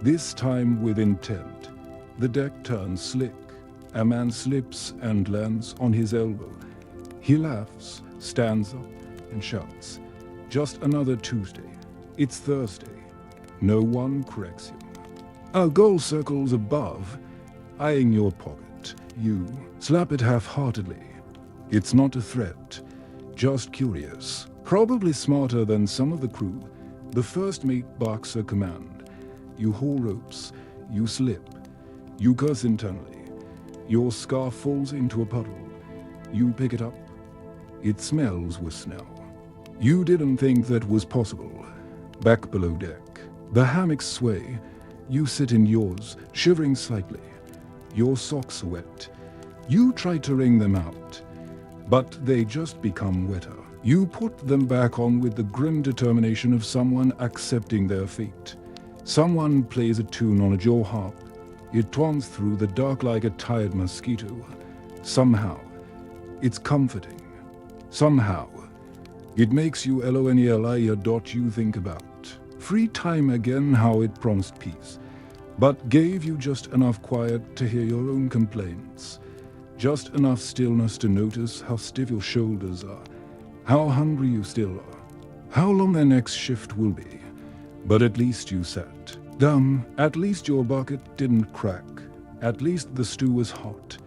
this time with intent. The deck turns slick. A man slips and lands on his elbow. He laughs, stands up, and shouts, "Just another Tuesday. It's Thursday." No one corrects him. A goal circles above, eyeing your pocket. You slap it half-heartedly. It's not a threat, just curious. Probably smarter than some of the crew. The first mate barks a command. You haul ropes. You slip. You curse internally. Your scarf falls into a puddle. You pick it up. It smells worse now. You didn't think that was possible. Back below deck. The hammocks sway. You sit in yours, shivering slightly. Your socks are wet. You try to wring them out, but they just become wetter. You put them back on with the grim determination of someone accepting their fate. Someone plays a tune on a jaw harp. It twans through the dark like a tired mosquito. Somehow, it's comforting. Somehow, it makes you LONELI. You think about free time again, how it promised peace, but gave you just enough quiet to hear your own complaints. Just enough stillness to notice how stiff your shoulders are, how hungry you still are, how long their next shift will be. But at least you sat. Dumb, at least your bucket didn't crack. At least the stew was hot.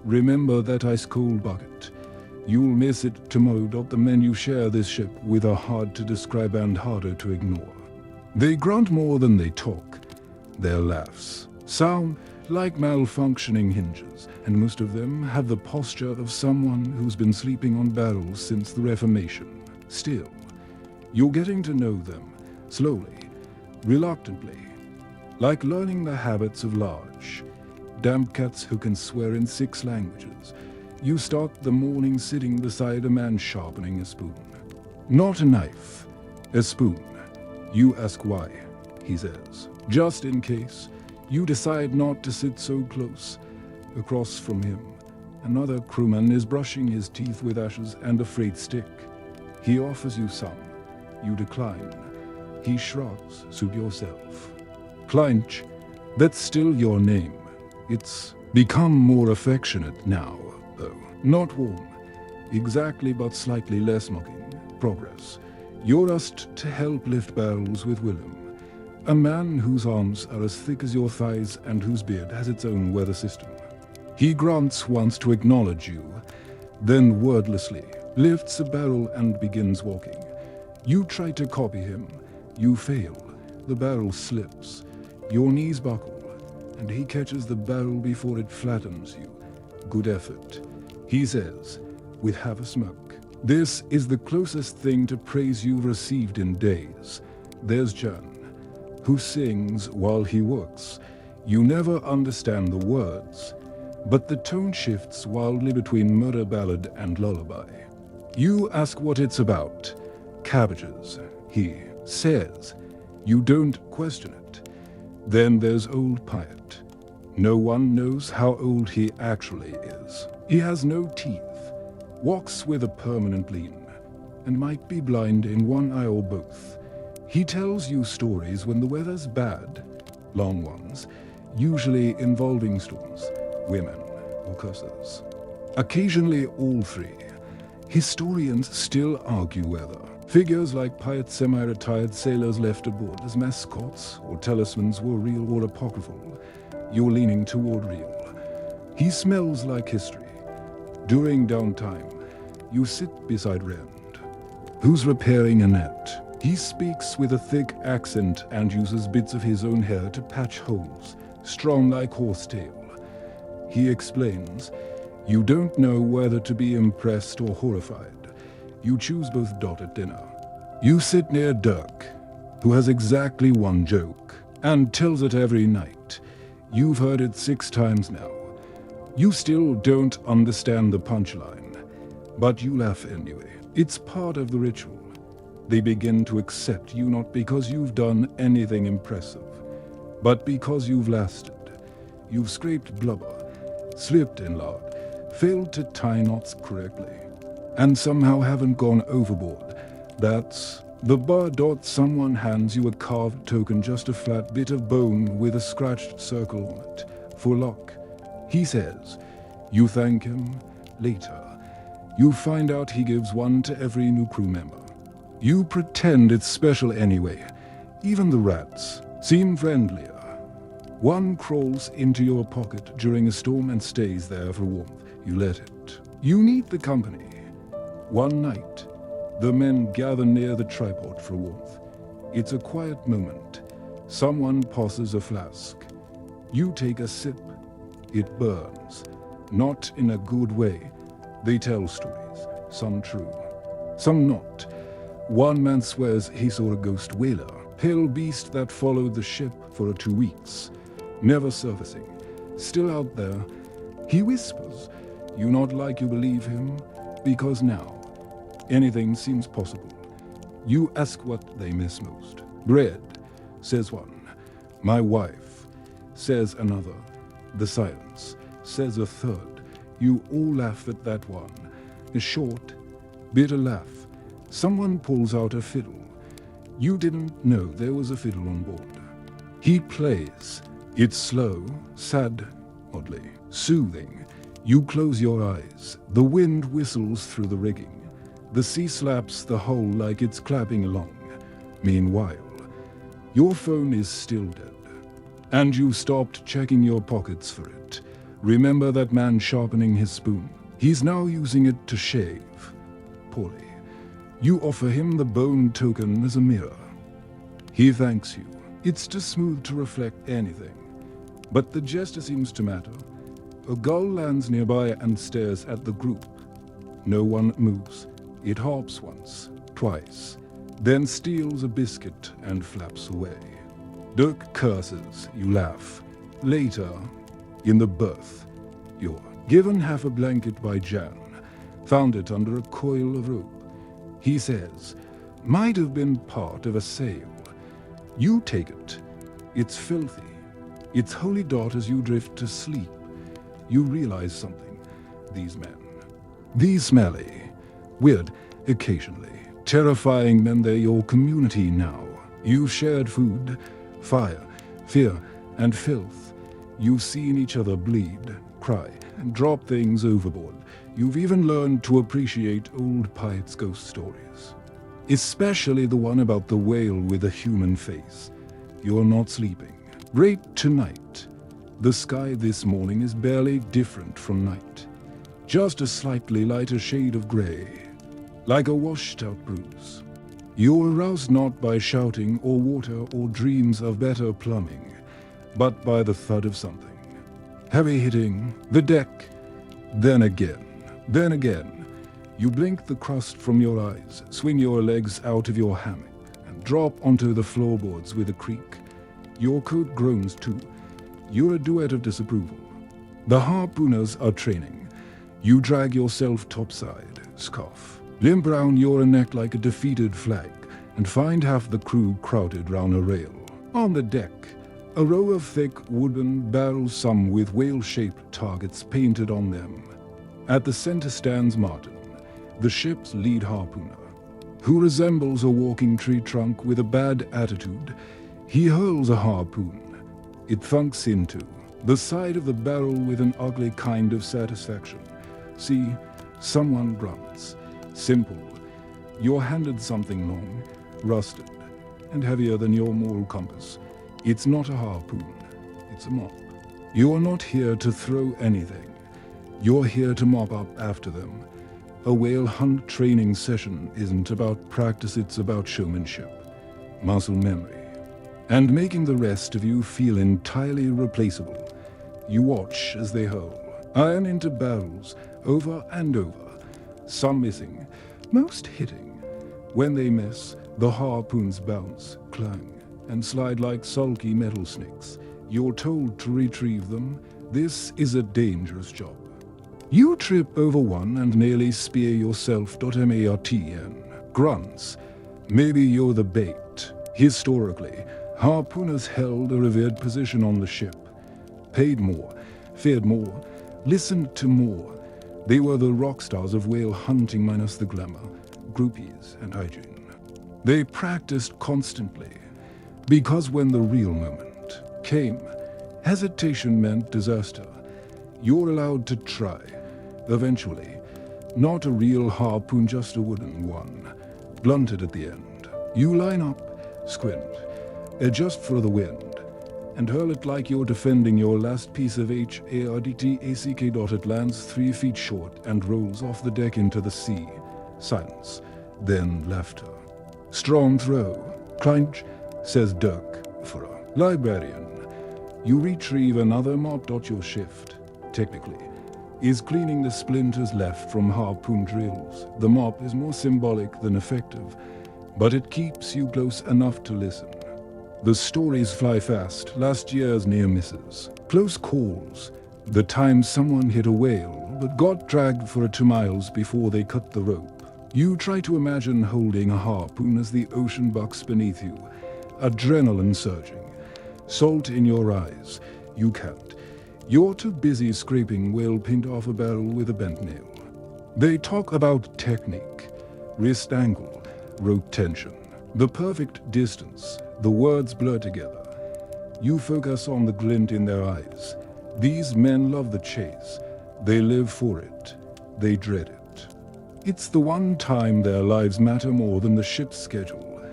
Remember that ice-cold bucket. You'll miss it tomorrow. The men you share this ship with are hard to describe and harder to ignore. They grunt more than they talk. Their laughs sound like malfunctioning hinges, and most of them have the posture of someone who's been sleeping on barrels since the Reformation. Still, you're getting to know them, slowly, reluctantly, like learning the habits of large, damp cats who can swear in 6 languages. You start the morning sitting beside a man sharpening a spoon. Not a knife, a spoon. You ask why, he says. Just in case. You decide not to sit so close. Across from him, another crewman is brushing his teeth with ashes and a frayed stick. He offers you some. You decline. He shrugs. Suit yourself. Clinch. That's still your name. It's become more affectionate now, though. Not warm. Exactly, but slightly less mocking. Progress. You're asked to help lift barrels with Willem. A man whose arms are as thick as your thighs and whose beard has its own weather system. He grunts once to acknowledge you, then wordlessly lifts a barrel and begins walking. You try to copy him. You fail. The barrel slips. Your knees buckle, and he catches the barrel before it flattens you. Good effort, he says, with half a smirk. This is the closest thing to praise you've received in days. There's Jan, who sings while he works. You never understand the words, but the tone shifts wildly between murder ballad and lullaby. You ask what it's about. Cabbages, he says. You don't question it. Then there's old Pyatt. No one knows how old he actually is. He has no teeth, walks with a permanent lean, and might be blind in one eye or both. He tells you stories when the weather's bad, long ones, usually involving storms, women, or curses. Occasionally all three. Historians still argue whether figures like Pyatt's semi-retired sailors left aboard as mascots or talismans were real or apocryphal. You're leaning toward real. He smells like history. During downtime, you sit beside Rand, who's repairing a net. He speaks with a thick accent and uses bits of his own hair to patch holes, strong like horsetail. He explains, you don't know whether to be impressed or horrified. You choose both. At dinner, you sit near Dirk, who has exactly one joke, and tells it every night. You've heard it 6 times now. You still don't understand the punchline, but you laugh anyway. It's part of the ritual. They begin to accept you not because you've done anything impressive, but because you've lasted. You've scraped blubber, slipped in lard, failed to tie knots correctly, and somehow haven't gone overboard. That's the bar. Someone hands you a carved token, just a flat bit of bone with a scratched circle on it, for luck. He says, you thank him later. You find out he gives one to every new crew member. You pretend it's special anyway. Even the rats seem friendlier. One crawls into your pocket during a storm and stays there for warmth. You let it. You need the company. One night, the men gather near the tripod for warmth. It's a quiet moment. Someone passes a flask. You take a sip. It burns. Not in a good way. They tell stories, some true, some not. One man swears he saw a ghost whaler, pale beast that followed the ship for 2 weeks, never surfacing, still out there. He whispers, you not like you believe him, because now anything seems possible. You ask what they miss most. Bread, says one. My wife, says another. The silence, says a third. You all laugh at that one. A short, bitter laugh. Someone pulls out a fiddle. You didn't know there was a fiddle on board. He plays. It's slow, sad, oddly soothing. You close your eyes. The wind whistles through the rigging. The sea slaps the hull like it's clapping along. Meanwhile, your phone is still dead, and you stopped checking your pockets for it. Remember that man sharpening his spoon? He's now using it to shave. Poorly. You offer him the bone token as a mirror. He thanks you. It's too smooth to reflect anything. But the gesture seems to matter. A gull lands nearby and stares at the group. No one moves. It hops once, twice, then steals a biscuit and flaps away. Dirk curses, you laugh. Later, in the berth, you're given half a blanket by Jan, found it under a coil of rope. He says, might have been part of a sail. You take it. It's filthy. It's holy daughters. You drift to sleep. You realize something. These men, these smelly, weird, occasionally terrifying men, they're your community now. You've shared food, fire, fear, and filth. You've seen each other bleed, cry, and drop things overboard. You've even learned to appreciate old Pyatt's ghost stories, especially the one about the whale with a human face. You're not sleeping. Great tonight. The sky this morning is barely different from night. Just a slightly lighter shade of grey, like a washed-out bruise. You're aroused not by shouting or water or dreams of better plumbing, but by the thud of something. Heavy hitting the deck. Then again. You blink the crust from your eyes, swing your legs out of your hammock, and drop onto the floorboards with a creak. Your coat groans too. You're a duet of disapproval. The harpooners are training. You drag yourself topside, scoff, limp round your neck like a defeated flag, and find half the crew crowded round a rail. On the deck, a row of thick wooden barrels, some with whale-shaped targets painted on them. At the center stands Martin, the ship's lead harpooner, who resembles a walking tree trunk with a bad attitude. He hurls a harpoon. It thunks into the side of the barrel with an ugly kind of satisfaction. See, someone grunts. Simple. You're handed something long, rusted, and heavier than your moral compass. It's not a harpoon, it's a mop. You're not here to throw anything. You're here to mop up after them. A whale hunt training session isn't about practice, it's about showmanship, muscle memory, and making the rest of you feel entirely replaceable. You watch as they hurl, iron into barrels, over and over, some missing, most hitting. When they miss, the harpoons bounce, clang, and slide like sulky metal snakes. You're told to retrieve them. This is a dangerous job. You trip over one and nearly spear yourself. Martin grunts. Maybe you're the bait. Historically, harpooners held a revered position on the ship. Paid more, feared more, listened to more. They were the rock stars of whale hunting minus the glamour, groupies, and hygiene. They practiced constantly, because when the real moment came, hesitation meant disaster. You're allowed to try. Eventually, not a real harpoon, just a wooden one, blunted at the end. You line up, squint, adjust for the wind, and hurl it like you're defending your last piece of hardtack. It lands 3 feet short and rolls off the deck into the sea. Silence, then laughter. Strong throw. Crunch, says Dirk, for a librarian. You retrieve another mop. Your shift, technically, is cleaning the splinters left from harpoon drills. The mop is more symbolic than effective, but it keeps you close enough to listen. The stories fly fast. Last year's near misses, close calls, the time someone hit a whale but got dragged for 2 miles before they cut the rope. You try to imagine holding a harpoon as the ocean bucks beneath you, adrenaline surging, salt in your eyes. You can't. You're too busy scraping whale paint off a barrel with a bent nail. They talk about technique, wrist angle, rope tension, the perfect distance. The words blur together. You focus on the glint in their eyes. These men love the chase. They live for it. They dread it. It's the one time their lives matter more than the ship's schedule.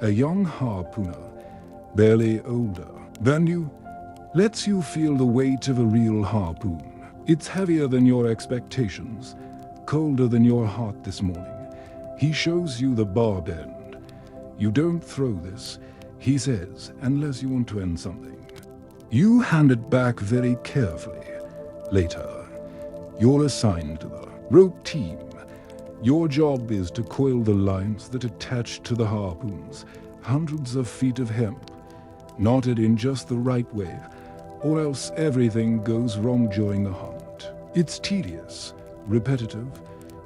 A young harpooner, barely older than you, lets you feel the weight of a real harpoon. It's heavier than your expectations, colder than your heart this morning. He shows you the barb end. You don't throw this, he says, unless you want to end something. You hand it back very carefully. Later, you're assigned to the rope team. Your job is to coil the lines that attach to the harpoons, hundreds of feet of hemp, knotted in just the right way, or else everything goes wrong during the hunt. It's tedious, repetitive.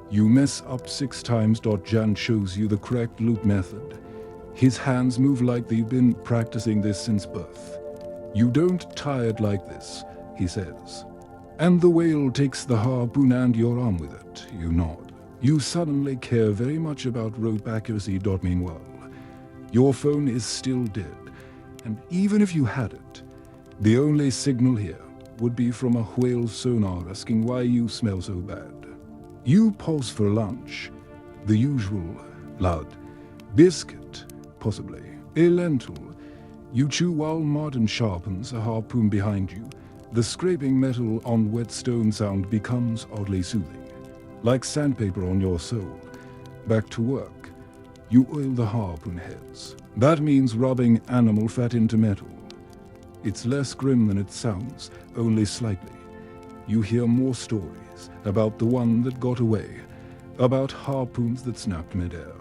You mess up 6 times. Jan shows you the correct loop method. His hands move like they've been practicing this since birth. You don't tie it like this, he says. And the whale takes the harpoon and your arm with it. You nod. You suddenly care very much about rope accuracy. Meanwhile, your phone is still dead, and even if you had it, the only signal here would be from a whale sonar asking why you smell so bad. You pause for lunch, the usual lard, biscuit, possibly a lentil. You chew while Martin sharpens a harpoon behind you, The scraping metal on wet stone sound becomes oddly soothing, like sandpaper on your soul. Back to work. You oil the harpoon heads. That means rubbing animal fat into metal. It's less grim than it sounds, only slightly. You hear more stories about the one that got away, about harpoons that snapped midair,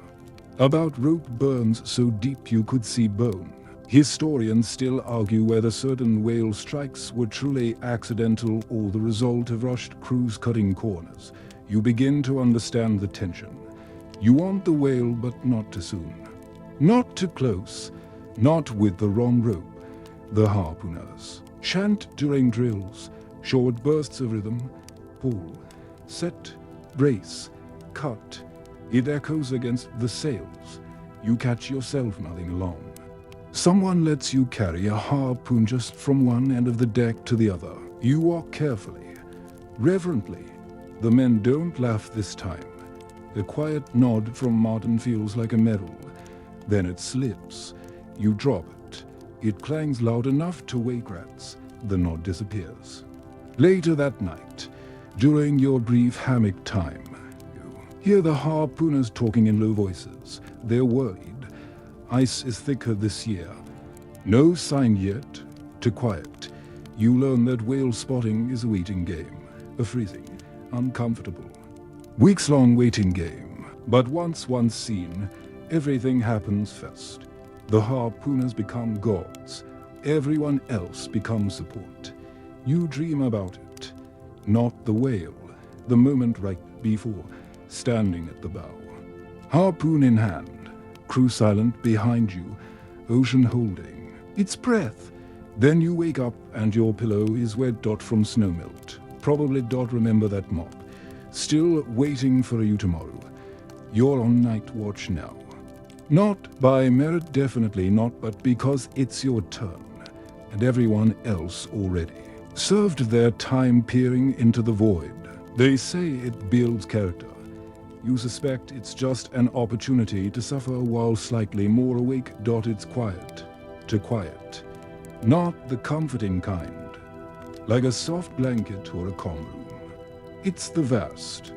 about rope burns so deep you could see bone. Historians still argue whether certain whale strikes were truly accidental or the result of rushed crews cutting corners. You begin to understand the tension. You want the whale, but not too soon. Not too close, not with the wrong rope. The harpooners chant during drills, short bursts of rhythm, pull, set, brace, cut. It echoes against the sails. You catch yourself nodding along. Someone lets you carry a harpoon just from one end of the deck to the other. You walk carefully, reverently. The men don't laugh this time. A quiet nod from Martin feels like a medal. Then it slips. You drop it. It clangs loud enough to wake rats. The nod disappears. Later that night, during your brief hammock time, you hear the harpooners talking in low voices. They're worried. Ice is thicker this year. No sign yet. To quiet. You learn that whale spotting is a waiting game. A freezing, uncomfortable, weeks-long waiting game. But once seen, everything happens fast. The harpooners become gods. Everyone else becomes support. You dream about it. Not the whale. The moment right before, standing at the bow. Harpoon in hand. Crew silent behind you, ocean holding its breath. Then you wake up and your pillow is wet from snowmelt. Probably remember that mop. Still waiting for you tomorrow. You're on night watch now. Not by merit, definitely not, but because it's your turn. And everyone else already served their time peering into the void. They say it builds character. You suspect it's just an opportunity to suffer while slightly more awake. It's quiet. To quiet. Not the comforting kind, like a soft blanket or a calm room. It's the vast,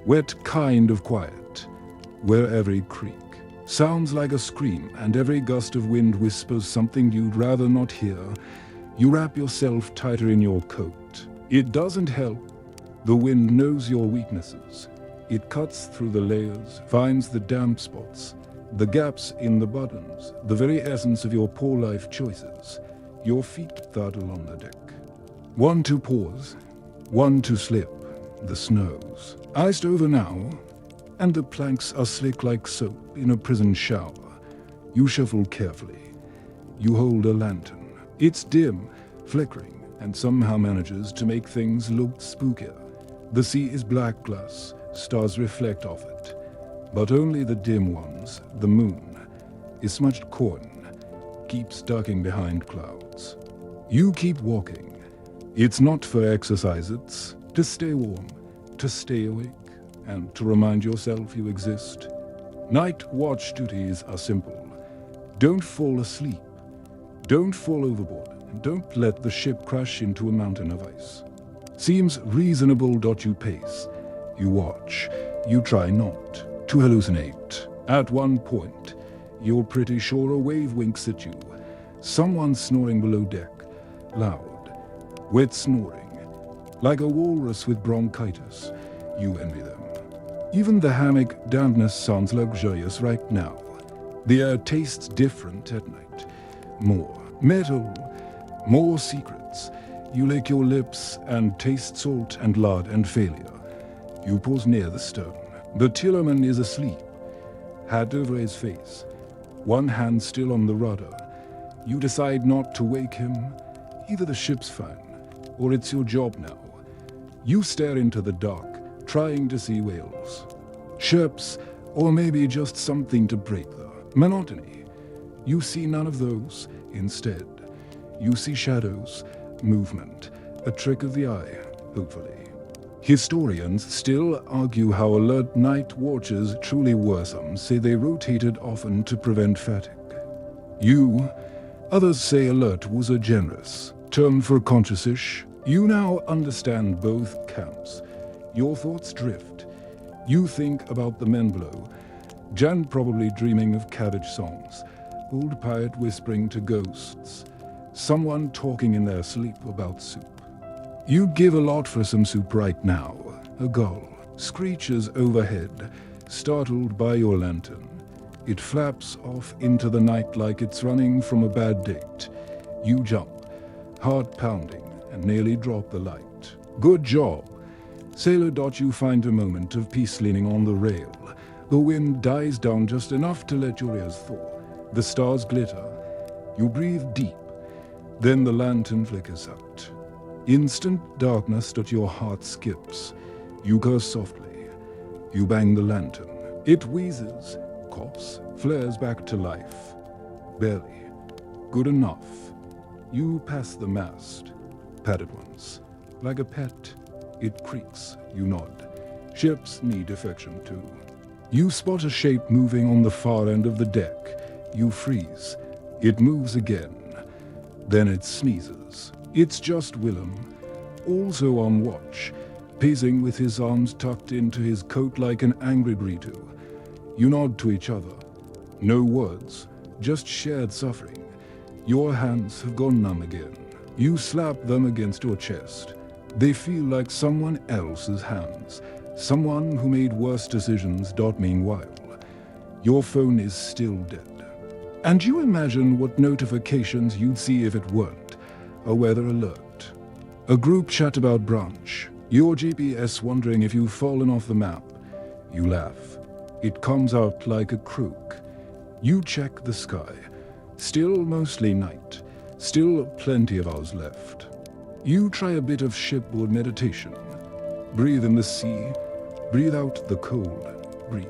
wet kind of quiet, where every creak sounds like a scream and every gust of wind whispers something you'd rather not hear. You wrap yourself tighter in your coat. It doesn't help. The wind knows your weaknesses. It cuts through the layers, finds the damp spots, the gaps in the buttons, the very essence of your poor life choices. Your feet thud along the deck. One to pause, one to slip. The snow's iced over now, and the planks are slick like soap in a prison shower. You shuffle carefully. You hold a lantern. It's dim, flickering, and somehow manages to make things look spookier. The sea is black glass. Stars reflect off it, but only the dim ones. The moon is smudged corn, keeps ducking behind clouds. You keep walking. It's not for exercise, it's to stay warm, to stay awake, and to remind yourself you exist. Night watch duties are simple. Don't fall asleep. Don't fall overboard, and don't let the ship crash into a mountain of ice. Seems reasonable. You pace. You watch. You try not to hallucinate. At one point, you're pretty sure a wave winks at you. Someone snoring below deck. Loud, wet snoring. Like a walrus with bronchitis. You envy them. Even the hammock dampness sounds luxurious right now. The air tastes different at night. More metal, more secrets. You lick your lips and taste salt and lard and failure. You pause near the stern. The tillerman is asleep, hat over his face, one hand still on the rudder. You decide not to wake him. Either the ship's fine, or it's your job now. You stare into the dark, trying to see whales. Ships, or maybe just something to break the monotony. You see none of those. Instead, you see shadows, movement, a trick of the eye, hopefully. Historians still argue how alert night watches truly were. Some say they rotated often to prevent fatigue. Others say alert was a generous term for conscious-ish. You now understand both camps. Your thoughts drift. You think about the men below, Jan probably dreaming of cabbage songs, old pirate whispering to ghosts, someone talking in their sleep about soup. You give a lot for some soup right now. A gull screeches overhead, startled by your lantern. It flaps off into the night like it's running from a bad date. You jump, heart pounding, and nearly drop the light. Good job. Sailor. You find a moment of peace leaning on the rail. The wind dies down just enough to let your ears thaw. The stars glitter. You breathe deep. Then the lantern flickers out. Instant darkness. Your heart skips. You curse softly. You bang the lantern. It wheezes, coughs, flares back to life. Barely. Good enough. You pass the mast. Pat it once. Like a pet. It creaks. You nod. Ships need affection too. You spot a shape moving on the far end of the deck. You freeze. It moves again. Then it sneezes. It's just Willem, also on watch, pacing with his arms tucked into his coat like an angry burrito. You nod to each other. No words, just shared suffering. Your hands have gone numb again. You slap them against your chest. They feel like someone else's hands, someone who made worse decisions. Meanwhile, your phone is still dead. And you imagine what notifications you'd see if it weren't. A weather alert. A group chat about brunch. Your GPS wondering if you've fallen off the map. You laugh. It comes out like a croak. You check the sky. Still mostly night. Still plenty of hours left. You try a bit of shipboard meditation. Breathe in the sea. Breathe out the cold. Breathe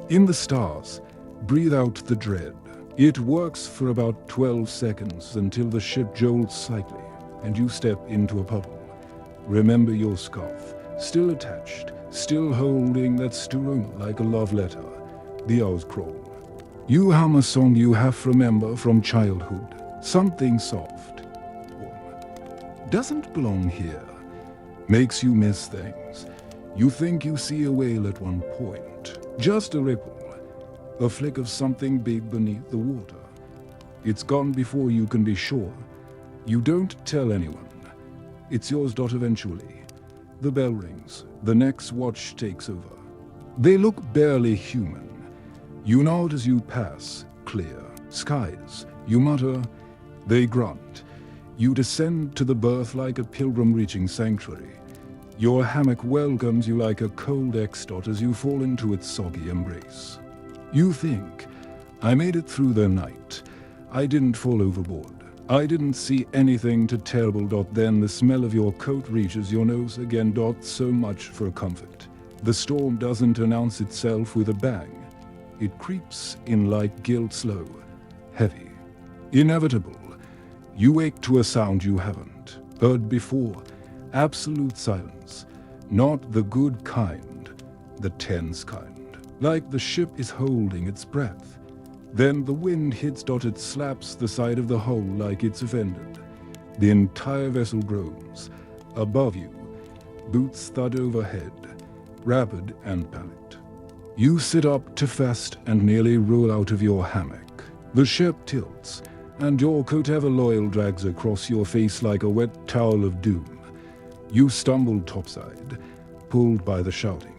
in the stars. Breathe out the dread. It works for about 12 seconds until the ship jolts slightly and you step into a puddle. Remember your scarf, still attached, still holding that aroma like a love letter. The hours crawl. You hum a song you have remember from childhood, something soft. Doesn't belong here. Makes you miss things. You think you see a whale at one point. Just a ripple. A flick of something big beneath the water. It's gone before you can be sure. You don't tell anyone. It's yours. Eventually. The bell rings. The next watch takes over. They look barely human. You nod as you pass. Clear skies. You mutter. They grunt. You descend to the berth like a pilgrim reaching sanctuary. Your hammock welcomes you like a cold ex as you fall into its soggy embrace. You think, I made it through the night. I didn't fall overboard. I didn't see anything too terrible. Then the smell of your coat reaches your nose again. So much for comfort. The storm doesn't announce itself with a bang. It creeps in like guilt, slow, heavy, inevitable. You wake to a sound you haven't heard before. Absolute silence. Not the good kind, the tense kind. Like the ship is holding its breath. Then the wind hits. It slaps the side of the hull like it's offended. The entire vessel groans. Above you, boots thud overhead, rapid and pallid. You sit up to fast and nearly roll out of your hammock. The ship tilts, and your coat ever loyal drags across your face like a wet towel of doom. You stumble topside, pulled by the shouting.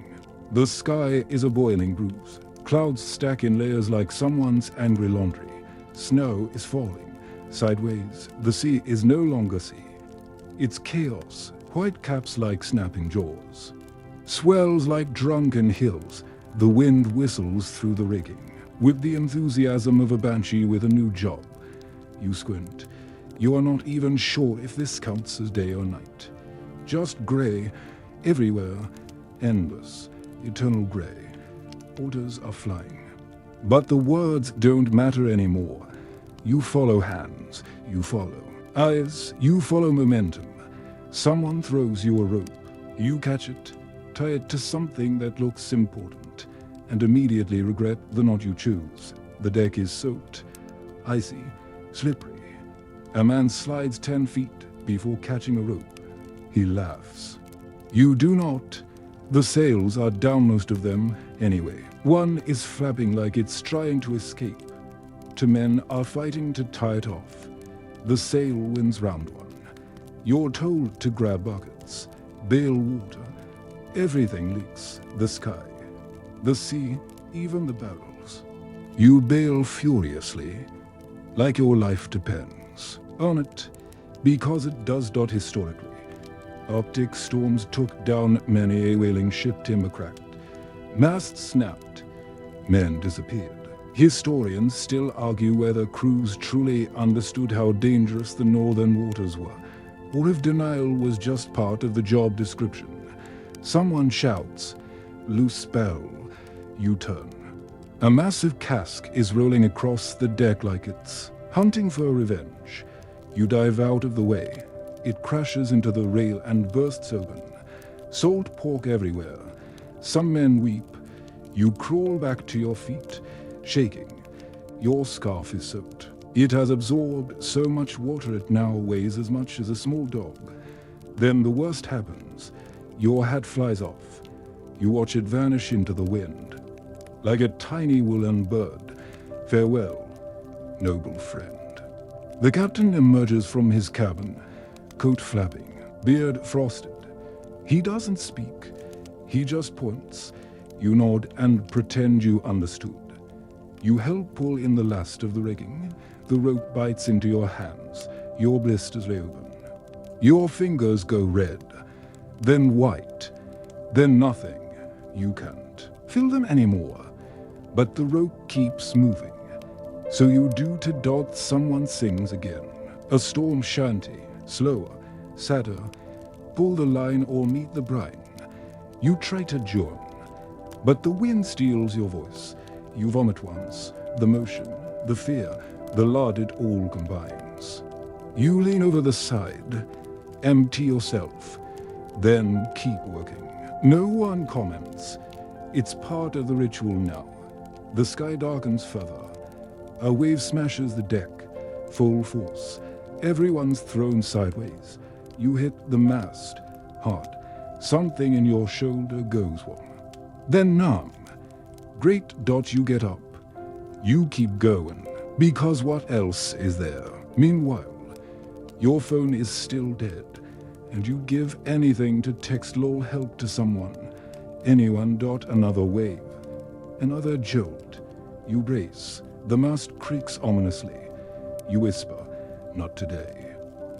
The sky is a boiling bruise. Clouds stack in layers like someone's angry laundry. Snow is falling. Sideways, the sea is no longer sea. It's chaos, white caps like snapping jaws. Swells like drunken hills. The wind whistles through the rigging, with the enthusiasm of a banshee with a new job. You squint. You are not even sure if this counts as day or night. Just grey, everywhere, endless. Eternal grey. Orders are flying. But the words don't matter anymore. You follow hands. You follow eyes. You follow momentum. Someone throws you a rope. You catch it, tie it to something that looks important, and immediately regret the knot you choose. The deck is soaked, icy, slippery. A man slides 10 feet before catching a rope. He laughs. You do not. The sails are down, most of them, anyway. One is flapping like it's trying to escape. Two men are fighting to tie it off. The sail winds round one. You're told to grab buckets, bail water. Everything leaks. The sky, the sea, even the barrels. You bail furiously, like your life depends on it, because it does. Historically, Arctic storms took down many a whaling ship. Timber cracked, masts snapped, men disappeared. Historians still argue whether crews truly understood how dangerous the northern waters were, or if denial was just part of the job description. Someone shouts, "Loose spell," you turn. A massive cask is rolling across the deck like it's hunting for revenge. You dive out of the way. It crashes into the rail and bursts open. Salt pork everywhere. Some men weep. You crawl back to your feet, shaking. Your scarf is soaked. It has absorbed so much water it now weighs as much as a small dog. Then the worst happens. Your hat flies off. You watch it vanish into the wind. Like a tiny woolen bird. Farewell, noble friend. The captain emerges from his cabin, coat flapping, beard frosted. He doesn't speak. He just points. You nod and pretend you understood. You help pull in the last of the rigging. The rope bites into your hands. Your blisters lay open. Your fingers go red, then white, then nothing. You can't feel them anymore. But the rope keeps moving. So you do to dot. Someone sings again. A storm shanty, slower, sadder. Pull the line or meet the brine. You try to join, but the wind steals your voice. You vomit once. The motion, the fear, the lard, it all combines. You lean over the side, empty yourself, then keep working. No one comments. It's part of the ritual now. The sky darkens further. A wave smashes the deck, full force. Everyone's thrown sideways. You hit the mast, hard. Something in your shoulder goes one. Then numb. Great. You get up. You keep going, because what else is there? Meanwhile, your phone is still dead, and you give anything to text lol help to someone. Anyone. Another wave. Another jolt. You brace. The mast creaks ominously. You whisper, "Not today."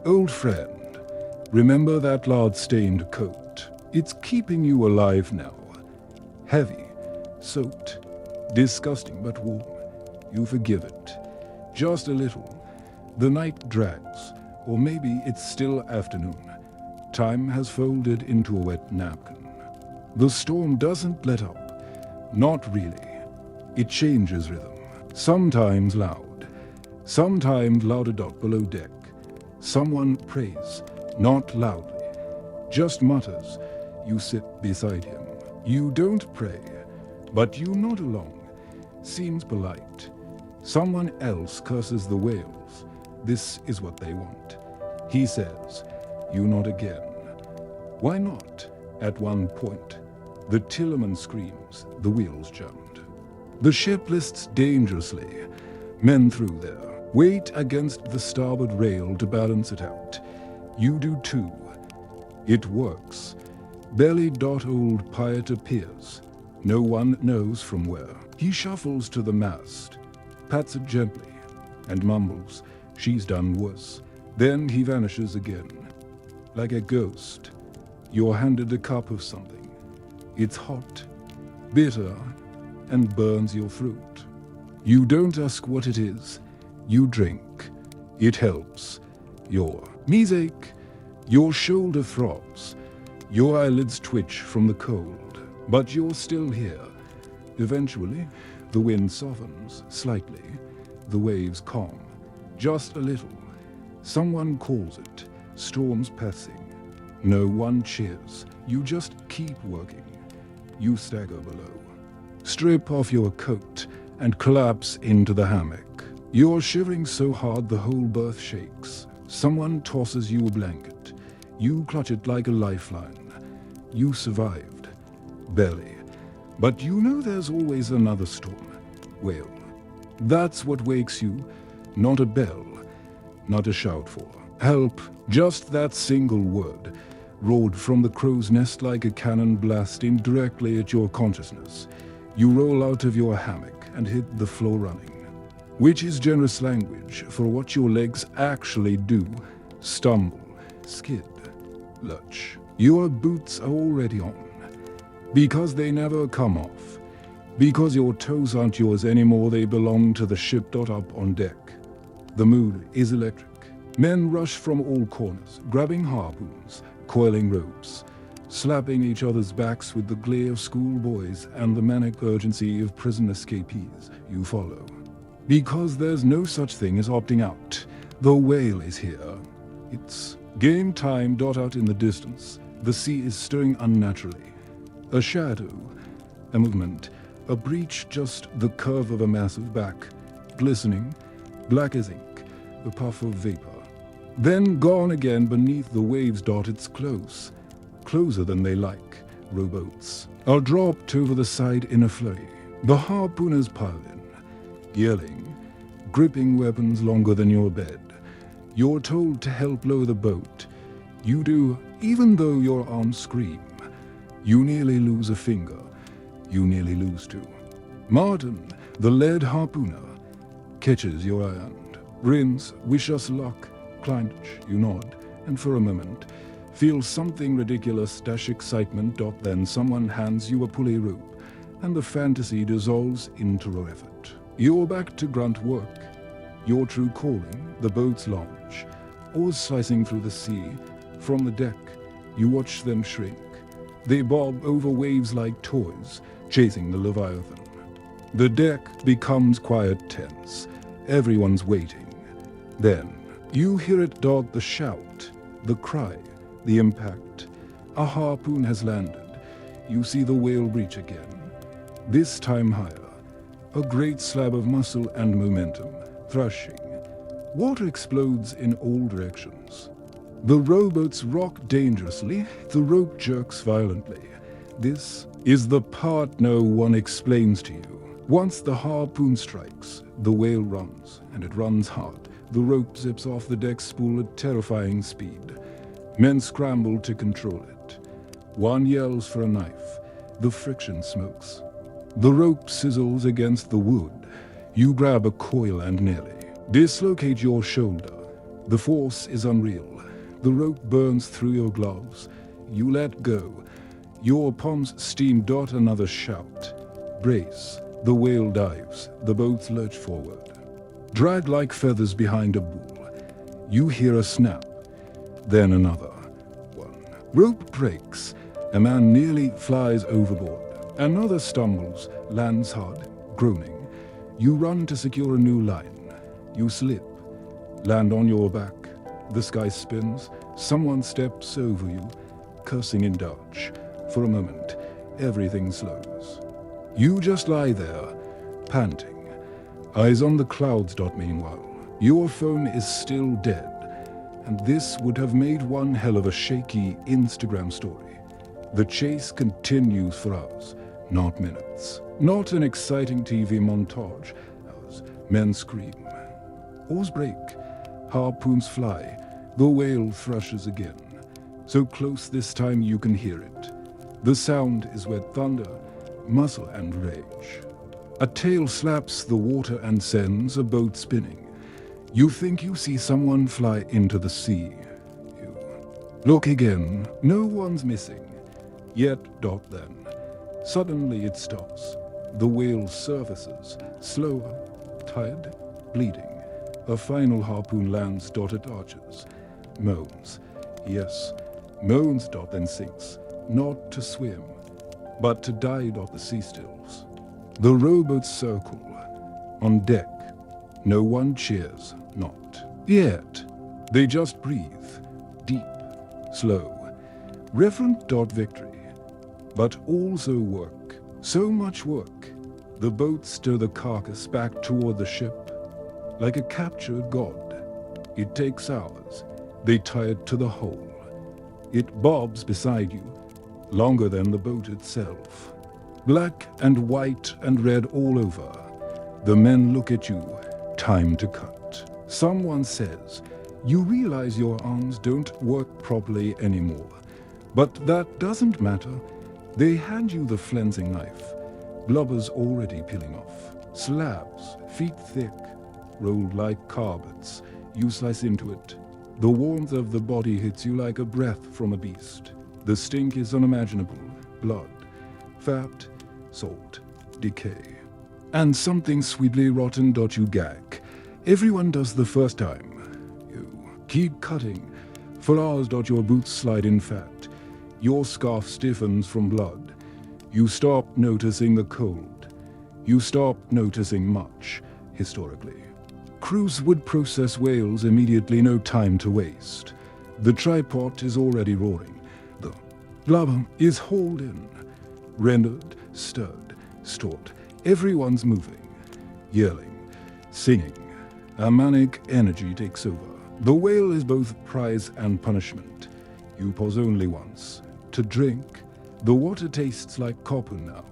Old friend, remember that lard-stained coat? It's keeping you alive now. Heavy, soaked, disgusting but warm. You forgive it. Just a little. The night drags, or maybe it's still afternoon. Time has folded into a wet napkin. The storm doesn't let up. Not really. It changes rhythm. Sometimes loud. Sometimes louder. Below deck. Someone prays, not loudly. Just mutters. You sit beside him. You don't pray, but you nod along. Seems polite. Someone else curses the whales. This is what they want. He says. You nod again. Why not? At one point, the tillman screams. The wheels jammed. The ship lists dangerously. Men through there. Weight against the starboard rail to balance it out. You do too. It works. Belly. Old pirate appears. No one knows from where. He shuffles to the mast, pats it gently, and mumbles, "She's done worse." Then he vanishes again. Like a ghost, you're handed a cup of something. It's hot, bitter, and burns your throat. You don't ask what it is. You drink. It helps. Your knees ache. Your shoulder throbs. Your eyelids twitch from the cold. But you're still here. Eventually, the wind softens slightly. The waves calm. Just a little. Someone calls it. Storm's passing. No one cheers. You just keep working. You stagger below. Strip off your coat and collapse into the hammock. You're shivering so hard the whole berth shakes. Someone tosses you a blanket. You clutch it like a lifeline. You survived. Barely. But you know there's always another storm. Whale. That's what wakes you. Not a bell. Not a shout for help. Just that single word. Roared from the crow's nest like a cannon blasting directly at your consciousness. You roll out of your hammock and hit the floor running. Which is generous language for what your legs actually do. Stumble. Skid. Lurch. Your boots are already on. Because they never come off. Because your toes aren't yours anymore, they belong to the ship. Up on deck. The mood is electric. Men rush from all corners, grabbing harpoons, coiling ropes, slapping each other's backs with the glee of schoolboys and the manic urgency of prison escapees. You follow. Because there's no such thing as opting out. The whale is here. It's game time. Out in the distance. The sea is stirring unnaturally. A shadow, a movement, a breach, just the curve of a massive back, glistening, black as ink, a puff of vapor. Then gone again beneath the waves. It's close, closer than they like. Rowboats are dropped over the side in a flurry. The harpooners pile in, yelling, gripping weapons longer than your bed. You're told to help lower the boat. You do, even though your arms scream. You nearly lose a finger. You nearly lose two. Martin, the lead harpooner, catches your hand. Grins, wish us luck. Clinch, you nod, and for a moment, feel something ridiculous dash excitement. Then someone hands you a pulley rope, and the fantasy dissolves into row effort. You're back to grunt work. Your true calling, the boat's launch, oars slicing through the sea. From the deck, you watch them shrink. They bob over waves like toys, chasing the Leviathan. The deck becomes quiet, tense. Everyone's waiting. Then, you hear it. The shout, the cry, the impact. A harpoon has landed. You see the whale breach again. This time higher. A great slab of muscle and momentum, thrashing. Water explodes in all directions. The rowboats rock dangerously. The rope jerks violently. This is the part no one explains to you. Once the harpoon strikes, the whale runs, and it runs hard. The rope zips off the deck spool at terrifying speed. Men scramble to control it. One yells for a knife. The friction smokes. The rope sizzles against the wood. You grab a coil and nearly dislocate your shoulder. The force is unreal. The rope burns through your gloves. You let go. Your palms steam. Another shout. Brace. The whale dives. The boats lurch forward. Drag like feathers behind a bull. You hear a snap. Then another. One. Rope breaks. A man nearly flies overboard. Another stumbles, lands hard, groaning. You run to secure a new line. You slip. Land on your back. The sky spins. Someone steps over you, cursing in Dutch. For a moment, everything slows. You just lie there, panting. Eyes on the clouds. Meanwhile, your phone is still dead. And this would have made one hell of a shaky Instagram story. The chase continues for hours, not minutes. Not an exciting TV montage. As men scream. Oars break. Harpoons fly. The whale thrashes again. So close this time you can hear it. The sound is wet thunder, muscle and rage. A tail slaps the water and sends a boat spinning. You think you see someone fly into the sea. You look again. No one's missing. Yet. Then. Suddenly it stops. The whale surfaces, slower, tired, bleeding. A final harpoon lands. It arches. Moans. Yes, moans. Then sinks. Not to swim, but to die. The sea stills. The rowboats circle. On deck, no one cheers. Not yet. They just breathe. Deep, slow. Reverent. Victory. But also work. So much work. The boats stir the carcass back toward the ship. Like a captured god. It takes hours. They tie it to the hull. It bobs beside you, longer than the boat itself. Black and white and red all over. The men look at you. Time to cut. Someone says, "You realize your arms don't work properly anymore." But that doesn't matter. They hand you the flensing knife. Blubber's already peeling off. Slabs, feet thick, rolled like carpets. You slice into it. The warmth of the body hits you like a breath from a beast. The stink is unimaginable. Blood, fat, salt, decay. And something sweetly rotten. You gag. Everyone does the first time. You keep cutting. For hours. Your boots slide in fat. Your scarf stiffens from blood. You stop noticing the cold. You stop noticing much, historically. Crews would process whales immediately, no time to waste. The tripod is already roaring. The blubber is hauled in. Rendered, stirred, stored. Everyone's moving, yelling, singing. A manic energy takes over. The whale is both prize and punishment. You pause only once. To drink. The water tastes like copper now.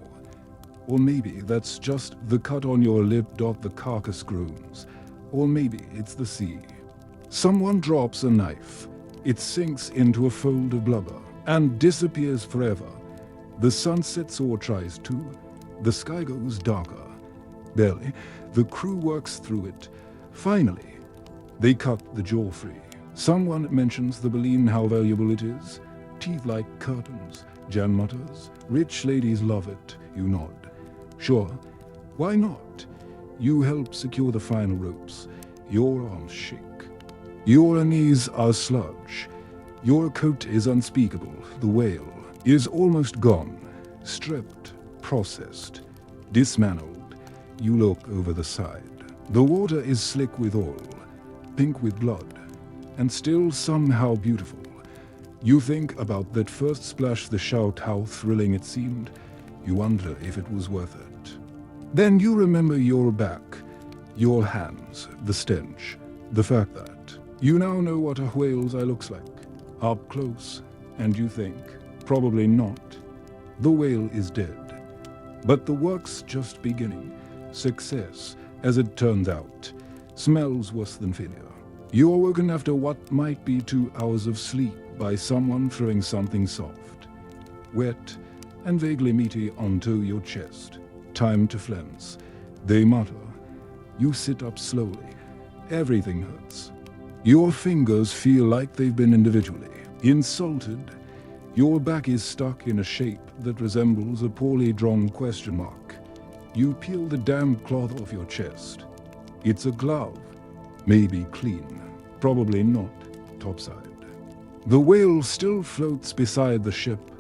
Or maybe that's just the cut on your lip. The carcass groans. Or maybe it's the sea. Someone drops a knife. It sinks into a fold of blubber and disappears forever. The sun sets or tries to. The sky goes darker. Barely. The crew works through it. Finally, they cut the jaw free. Someone mentions the baleen, how valuable it is. Teeth like curtains. Jan mutters, "Rich ladies love it." You nod. Sure, why not? You help secure the final ropes. Your arms shake. Your knees are sludge. Your coat is unspeakable. The whale is almost gone. Stripped, processed, dismantled. You look over the side. The water is slick with oil, pink with blood, and still somehow beautiful. You think about that first splash, the shout, how thrilling it seemed. You wonder if it was worth it. Then you remember your back, your hands, the stench, the fact that you now know what a whale's eye looks like, up close, and you think, probably not. The whale is dead. But the work's just beginning. Success, as it turns out, smells worse than failure. You're woken after what might be 2 hours of sleep by someone throwing something soft, wet, and vaguely meaty onto your chest. Time to flens. They mutter. You sit up slowly. Everything hurts. Your fingers feel like they've been individually insulted. Your back is stuck in a shape that resembles a poorly drawn question mark. You peel the damp cloth off your chest. It's a glove. Maybe clean. Probably not. Topside. The whale still floats beside the ship,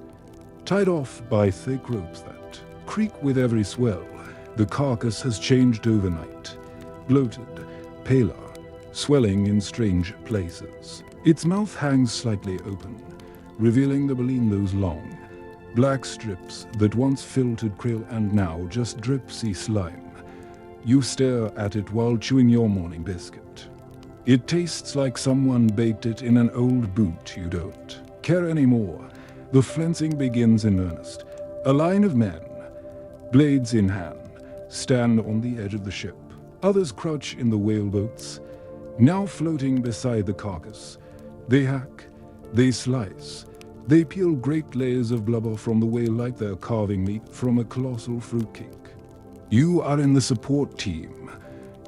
tied off by thick ropes that creak with every swell. The carcass has changed overnight. Bloated, paler, swelling in strange places. Its mouth hangs slightly open, revealing the baleen, those long, black strips that once filtered krill and now just drip sea slime. You stare at it while chewing your morning biscuit. It tastes like someone baked it in an old boot. You don't care anymore. The flensing begins in earnest. A line of men, blades in hand, stand on the edge of the ship. Others crouch in the whaleboats, now floating beside the carcass. They hack, they slice, they peel great layers of blubber from the whale like they're carving meat from a colossal fruitcake. You are in the support team.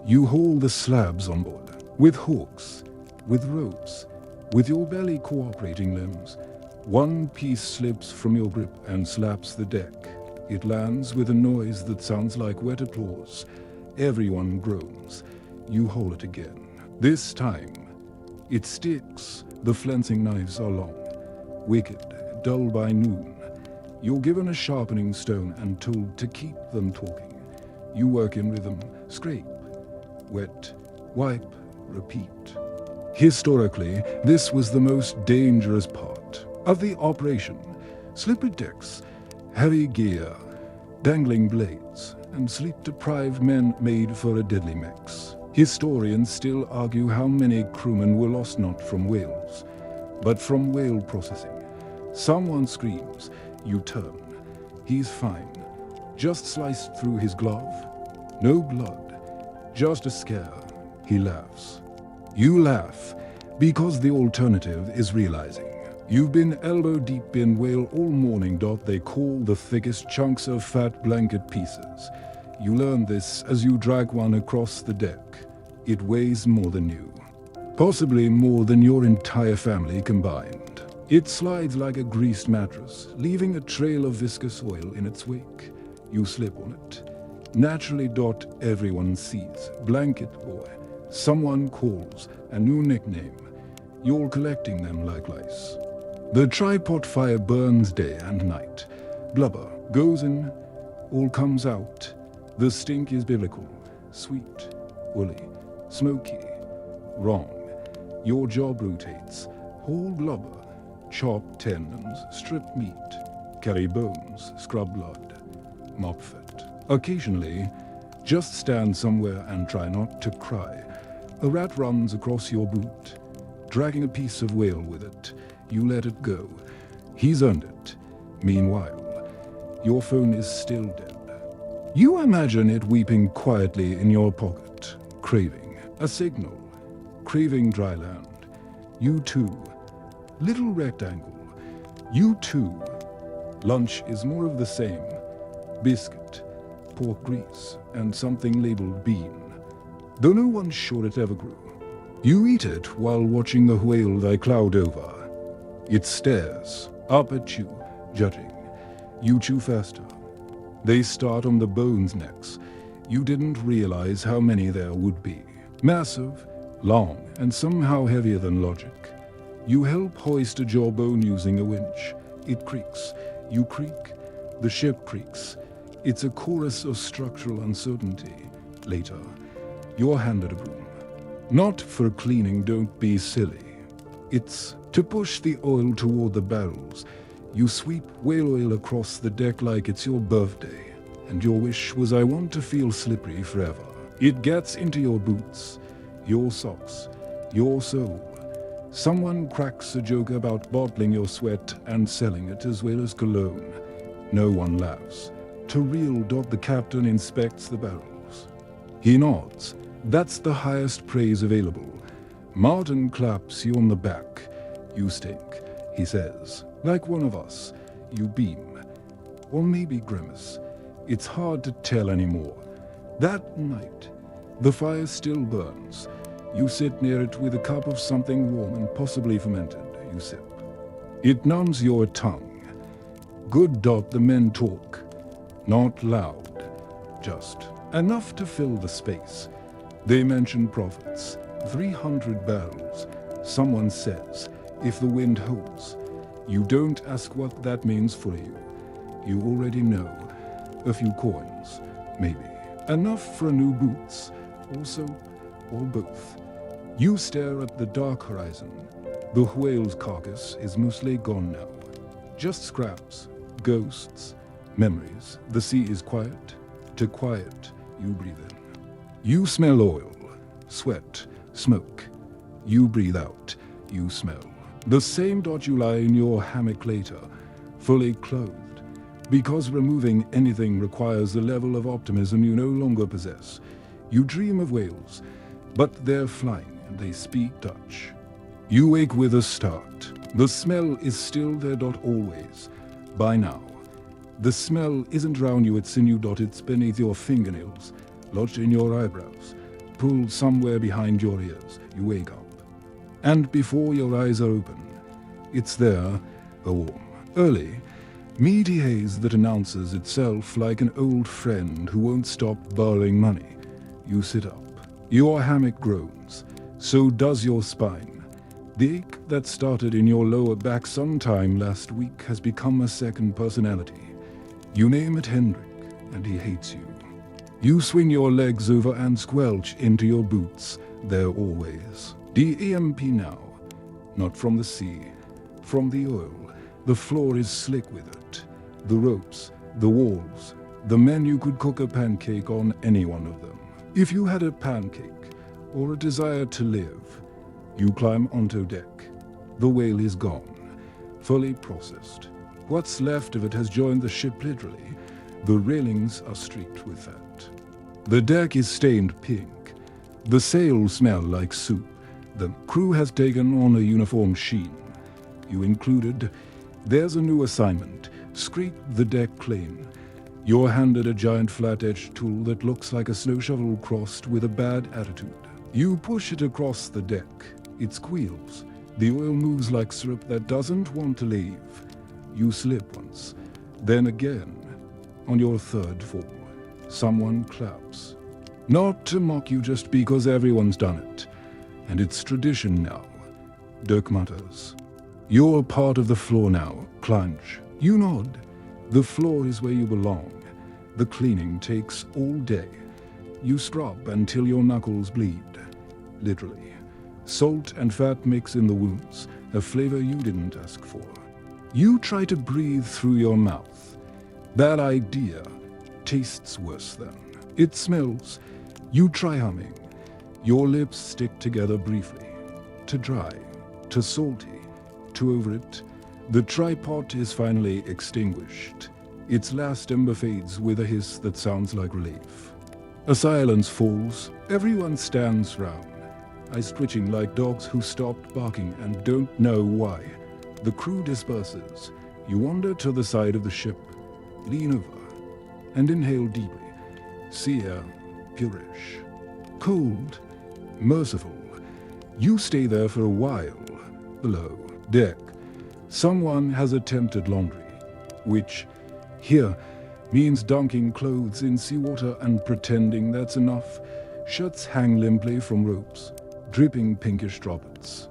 You haul the slabs on board. With hooks, with ropes, with your barely cooperating limbs. One piece slips from your grip and slaps the deck. It lands with a noise that sounds like wet applause. Everyone groans. You haul it again. This time, it sticks. The flensing knives are long, wicked, dull by noon. You're given a sharpening stone and told to keep them talking. You work in rhythm, scrape, wet, wipe, repeat. Historically, this was the most dangerous part of the operation. Slippery decks, heavy gear, dangling blades, and sleep-deprived men made for a deadly mix. Historians still argue how many crewmen were lost not from whales, but from whale processing. Someone screams. You turn. He's fine. Just sliced through his glove. No blood. Just a scare. He laughs. You laugh because the alternative is realizing. You've been elbow deep in whale all morning. They call the thickest chunks of fat blanket pieces. You learn this as you drag one across the deck. It weighs more than you. Possibly more than your entire family combined. It slides like a greased mattress, leaving a trail of viscous oil in its wake. You slip on it. Naturally. Everyone sees. Blanket boy. Someone calls. A new nickname. You're collecting them like lice. The tripod fire burns day and night. Blubber goes in, all comes out. The stink is biblical. Sweet, woolly, smoky. Wrong. Your job rotates. Whole blubber. Chop tendons, strip meat, carry bones, scrub blood, mop fat. Occasionally, just stand somewhere and try not to cry. A rat runs across your boot, dragging a piece of whale with it. You let it go. He's earned it. Meanwhile, your phone is still dead. You imagine it weeping quietly in your pocket, craving a signal, craving dry land. You too. Little rectangle. You too. Lunch is more of the same. Biscuit, pork grease, and something labeled bean. Though no one's sure it ever grew. You eat it while watching the whale they cloud over. It stares up at you, judging. You chew faster. They start on the bones necks. You didn't realize how many there would be. Massive, long, and somehow heavier than logic. You help hoist a jawbone using a winch. It creaks. You creak. The ship creaks. It's a chorus of structural uncertainty. Later, you're handed a broom. Not for cleaning, don't be silly. It's to push the oil toward the barrels. You sweep whale oil across the deck like it's your birthday. And your wish was, I want to feel slippery forever. It gets into your boots, your socks, your soul. Someone cracks a joke about bottling your sweat and selling it as well as cologne. No one laughs. To real. The captain inspects the barrels. He nods. That's the highest praise available. Martin claps you on the back. You stink, he says. Like one of us. You beam. Or maybe grimace. It's hard to tell anymore. That night, the fire still burns. You sit near it with a cup of something warm and possibly fermented. You sip. It numbs your tongue. Good. The men talk. Not loud. Just enough to fill the space. They mention profits. 300 barrels. Someone says, if the wind holds. You don't ask what that means for you. You already know. A few coins. Maybe. Enough for new boots. Also, or both. You stare at the dark horizon. The whale's carcass is mostly gone now. Just scraps, ghosts, memories. The sea is quiet. To quiet, you breathe in. You smell oil, sweat, smoke. You breathe out. You smell. The same. You lie in your hammock later, fully clothed. Because removing anything requires a level of optimism you no longer possess. You dream of whales, but they're flying. And they speak Dutch. You wake with a start. The smell is still there. Always. By now. The smell isn't around you, it's in you. It's beneath your fingernails, lodged in your eyebrows, pulled somewhere behind your ears. You wake up. And before your eyes are open, it's there, a warm, early, meaty haze that announces itself like an old friend who won't stop borrowing money. You sit up. Your hammock groans. So does your spine. The ache that started in your lower back sometime last week has become a second personality. You name it Hendrik, and he hates you. You swing your legs over and squelch into your boots. There always. The EMP now. Not from the sea, from the oil. The floor is slick with it. The ropes, the walls, the men. You could cook a pancake on any one of them. If you had a pancake, or a desire to live, you climb onto deck. The whale is gone. fully processed. What's left of it has joined the ship literally. The railings are streaked with that. The deck is stained pink. The sails smell like soup. The crew has taken on a uniform sheen. You included. There's a new assignment. Scrape the deck clean. You're handed a giant flat-edged tool that looks like a snow shovel crossed with a bad attitude. You push it across the deck. It squeals. The oil moves like syrup that doesn't want to leave. You slip once, then again. On your third fall, someone claps. Not to mock you just because everyone's done it. And it's tradition now. Dirk mutters. You're part of the floor now, Clunge. You nod. The floor is where you belong. The cleaning takes all day. You scrub until your knuckles bleed. Literally. Salt and fat mix in the wounds, a flavor you didn't ask for. You try to breathe through your mouth. That idea tastes worse then. It smells. You try humming. Your lips stick together briefly. To dry, to salty, to over it. The tripod is finally extinguished. Its last ember fades with a hiss that sounds like relief. A silence falls. Everyone stands round, eyes twitching like dogs who stopped barking and don't know why. The crew disperses. You wander to the side of the ship, lean over, and inhale deeply. Sea air, purish. Cold, merciful. You stay there for a while. Below deck, someone has attempted laundry, which, here, means dunking clothes in seawater and pretending that's enough. Shirts hang limply from ropes, dripping pinkish droplets.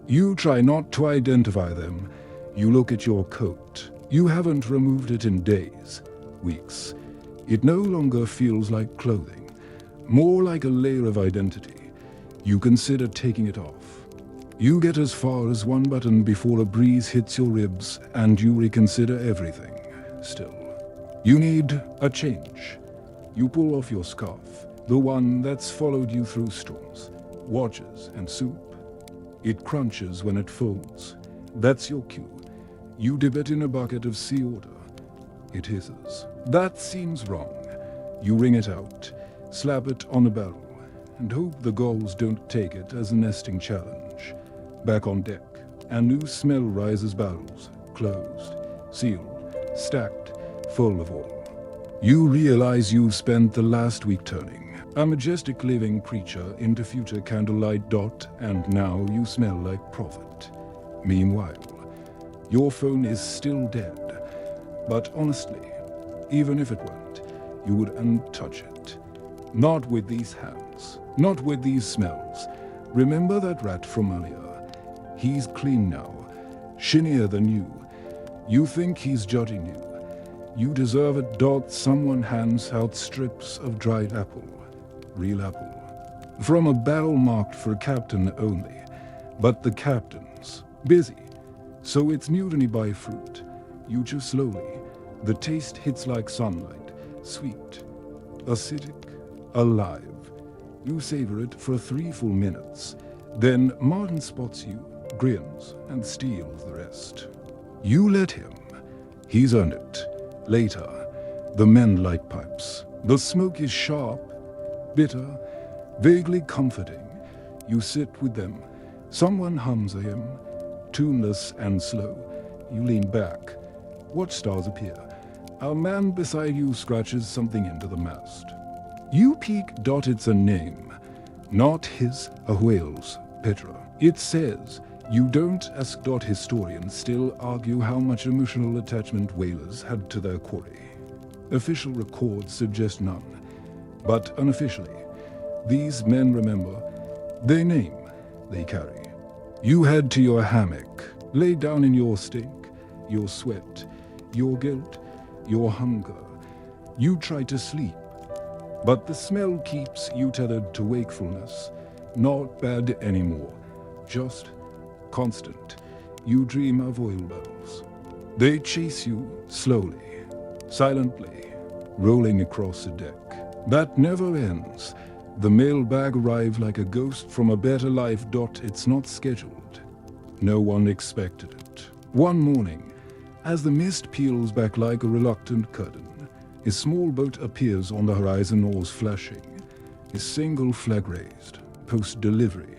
You try not to identify them. You look at your coat. You haven't removed it in days, weeks. It no longer feels like clothing, more like a layer of identity. You consider taking it off. You get as far as one button before a breeze hits your ribs and you reconsider everything. Still, you need a change. You pull off your scarf, the one that's followed you through storms, watches and soup. It crunches when it folds. That's your cue. You dip it in a bucket of sea water. It hisses. That seems wrong. You wring it out, slap it on a barrel, and hope the gulls don't take it as a nesting challenge. Back on deck, a new smell rises. Barrels, closed, sealed, stacked, full of oil. You realize you've spent the last week turning a majestic living creature into future candlelight dot, and now you smell like profit. Meanwhile, your phone is still dead. But honestly, even if it weren't, you would untouch it. Not with these hands, not with these smells. Remember that rat from earlier? He's clean now, shinier than you. You think he's judging you. You deserve it. Someone hands out strips of dried apple, real apple, from a barrel marked for captain only. But the captain's busy, so it's mutiny by fruit. You chew slowly. The taste hits like sunlight, sweet, acidic, alive. You savor it for 3 full minutes. Then Martin spots you, grins, and steals the rest. You let him. He's earned it. Later, the men light pipes. The smoke is sharp, bitter, vaguely comforting. You sit with them. Someone hums a hymn, tuneless and slow. You lean back. Watch stars appear. A man beside you scratches something into the mast. You peek. It's a name. Not his, a whale's, Petra. It says, you don't, as historians still argue how much emotional attachment whalers had to their quarry. Official records suggest none. But unofficially, these men remember. They name, they carry. You head to your hammock, lay down in your stink, your sweat, your guilt, your hunger. You try to sleep, but the smell keeps you tethered to wakefulness. Not bad anymore, just constant. You dream of oil bells. They chase you slowly, silently, rolling across the deck. That never ends. The mailbag arrives like a ghost from a better life. It's not scheduled. No one expected it. One morning, as the mist peels back like a reluctant curtain, a small boat appears on the horizon, oars flashing, a single flag raised, post-delivery.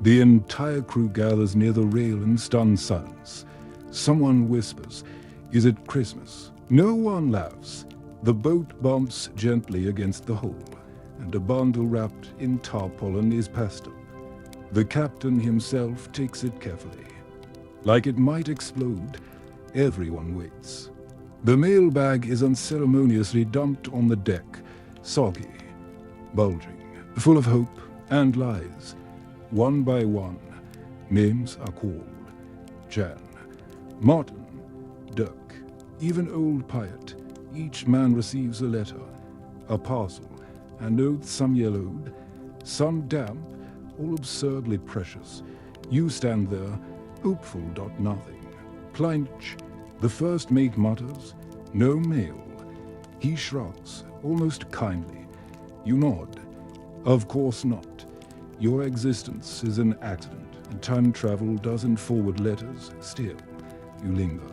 The entire crew gathers near the rail in stunned silence. Someone whispers, "Is it Christmas?" No one laughs. The boat bumps gently against the hull, and a bundle wrapped in tarpaulin is passed up. The captain himself takes it carefully. Like it might explode, everyone waits. The mailbag is unceremoniously dumped on the deck, soggy, bulging, full of hope and lies. One by one, names are called. Jan, Martin, Dirk, even old Pyatt. Each man receives a letter, a parcel, and notes, some yellowed, some damp, all absurdly precious. You stand there, hopeful. Nothing. Clinch. The first mate mutters, "No mail." He shrugs, almost kindly. You nod. Of course not. Your existence is an accident, and time travel doesn't forward letters. Still, you linger.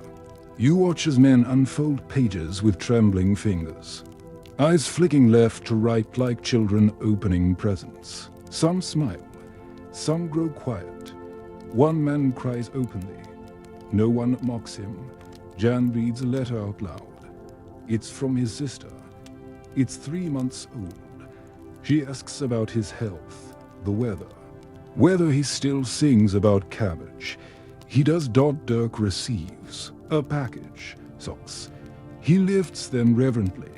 You watch as men unfold pages with trembling fingers, eyes flicking left to right like children opening presents. Some smile, some grow quiet. One man cries openly. No one mocks him. Jan reads a letter out loud. It's from his sister. It's 3 months old. She asks about his health, the weather, whether he still sings about cabbage. He does. Dirk receives a package, socks. He lifts them reverently.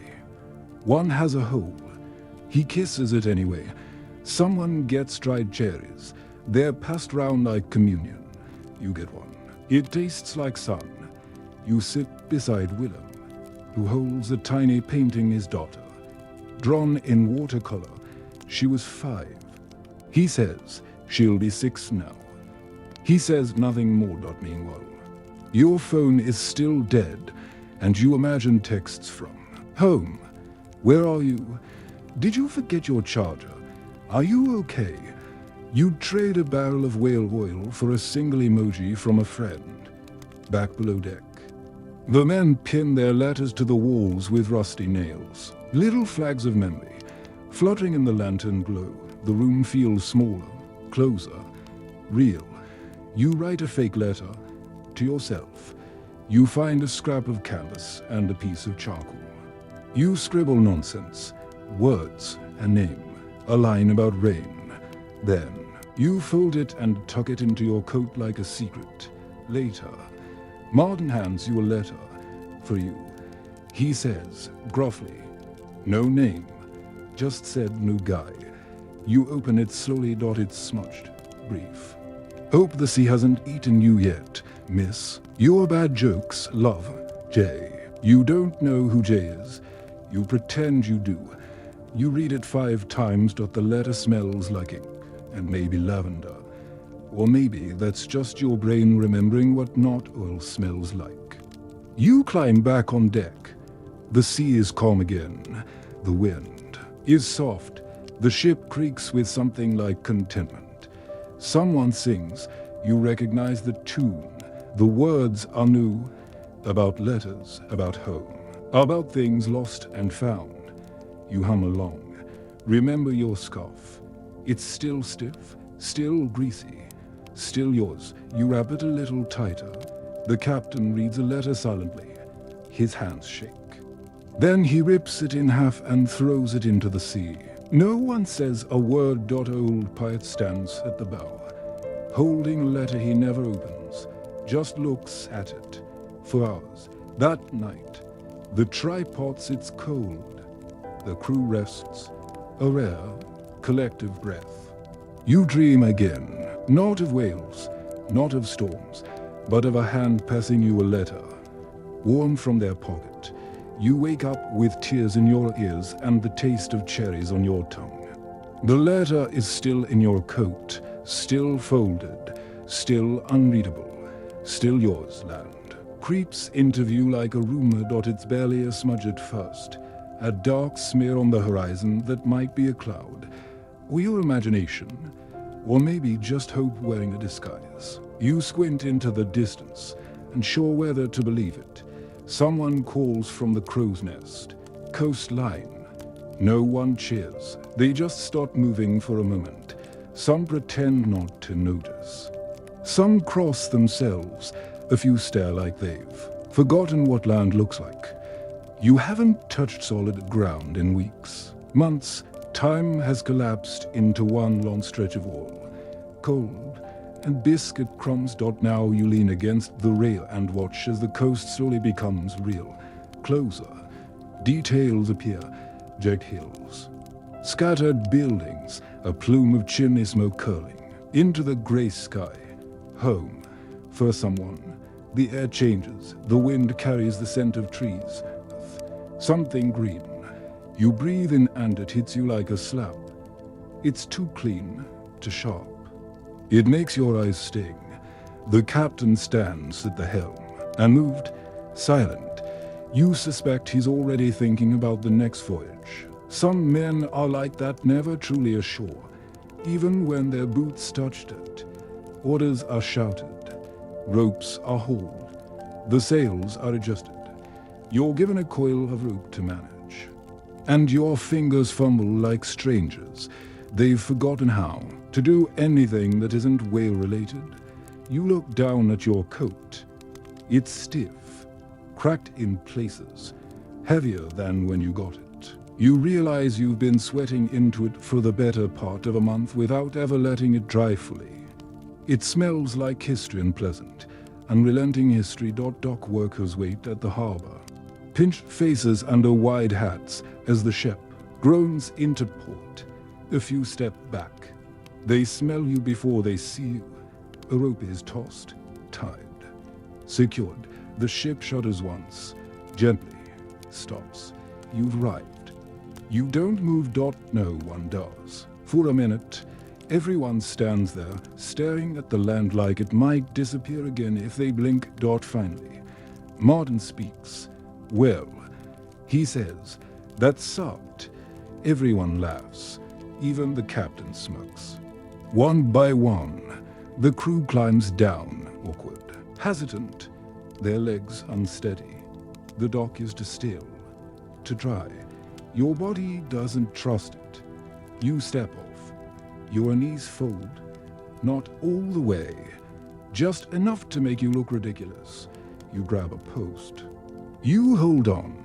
One has a hole. He kisses it anyway. Someone gets dried cherries. They're passed round like communion. You get one. It tastes like sun. You sit beside Willem, who holds a tiny painting his daughter, drawn in watercolor. She was 5. He says she'll be 6 now. He says nothing more. Meanwhile, your phone is still dead, and you imagine texts from home. Where are you? Did you forget your charger? Are you okay? You'd trade a barrel of whale oil for a single emoji from a friend. Back below deck, the men pin their letters to the walls with rusty nails. Little flags of memory, fluttering in the lantern glow. The room feels smaller, closer, real. You write a fake letter to yourself. You find a scrap of canvas and a piece of charcoal. You scribble nonsense, words, a name, a line about rain. Then, you fold it and tuck it into your coat like a secret. Later, Martin hands you a letter for you. He says, gruffly, no name, just said no guy. You open it slowly. It's smudged, brief. Hope the sea hasn't eaten you yet, miss. Your bad jokes, love, Jay. You don't know who Jay is. You pretend you do. You read it 5 times. The letter smells like ink, and maybe lavender. Or maybe that's just your brain remembering what not oil smells like. You climb back on deck. The sea is calm again. The wind is soft. The ship creaks with something like contentment. Someone sings. You recognize the tune. The words are new. About letters, about home, about things lost and found. You hum along. Remember your scarf. It's still stiff, still greasy, still yours. You wrap it a little tighter. The captain reads a letter silently. His hands shake. Then he rips it in half and throws it into the sea. No one says a word. Old Pyatt stands at the bow, holding a letter he never opens, just looks at it. For hours, that night, the tripod sits cold. The crew rests, a rare, collective breath. You dream again, not of whales, not of storms, but of a hand passing you a letter, warm from their pocket. You wake up with tears in your ears and the taste of cherries on your tongue. The letter is still in your coat, still folded, still unreadable, still yours, land. Creeps into view like a rumor. It's barely a smudge at first, a dark smear on the horizon that might be a cloud, or your imagination, or maybe just hope wearing a disguise. You squint into the distance. and sure whether to believe it. Someone calls from the crow's nest. Coastline. No one cheers. They just start moving for a moment. Some pretend not to notice. Some cross themselves. A few stare like they've forgotten what land looks like. You haven't touched solid ground in weeks, months. Time has collapsed into one long stretch of oil. Cold and biscuit crumbs. Now you lean against the rail and watch as the coast slowly becomes real. Closer. Details appear. Jagged hills. Scattered buildings. A plume of chimney smoke curling into the grey sky. Home. For someone. The air changes. The wind carries the scent of trees. Something green. You breathe in and it hits you like a slap. It's too clean to sharp. It makes your eyes sting. The captain stands at the helm, unmoved, silent. You suspect he's already thinking about the next voyage. Some men are like that, never truly ashore, even when their boots touched it. Orders are shouted. Ropes are hauled. The sails are adjusted. You're given a coil of rope to manage. And your fingers fumble like strangers. They've forgotten how to do anything that isn't whale-related. You look down at your coat. It's stiff, cracked in places, heavier than when you got it. You realize you've been sweating into it for the better part of a month without ever letting it dry fully. It smells like history and pleasant, unrelenting history. Dock workers wait at the harbor. Pinched faces under wide hats as the ship groans into port. A few step back. They smell you before they see you. A rope is tossed, tied, secured. The ship shudders once, gently, stops. You've arrived. You don't move. No one does. For a minute, everyone stands there, staring at the land like it might disappear again if they blink. Finally, Martin speaks. Well, he says, that sucked. Everyone laughs. Even the captain smirks. One by one, the crew climbs down, awkward, hesitant, their legs unsteady. The dock is to still, to dry. Your body doesn't trust it. You step off. Your knees fold, not all the way, just enough to make you look ridiculous. You grab a post. You hold on.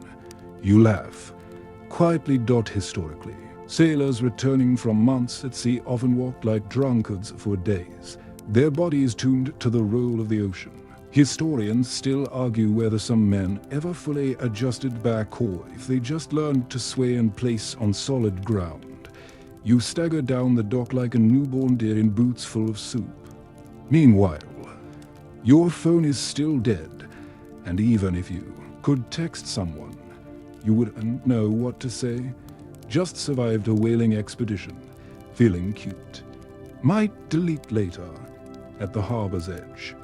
You laugh. Quietly. Historically, sailors returning from months at sea often walked like drunkards for days, their bodies tuned to the roll of the ocean. Historians still argue whether some men ever fully adjusted back or if they just learned to sway in place on solid ground. You stagger down the dock like a newborn deer in boots full of soup. Meanwhile, your phone is still dead, and even if you could text someone, you wouldn't know what to say. Just survived a whaling expedition, feeling cute. Might delete later. At the harbor's edge,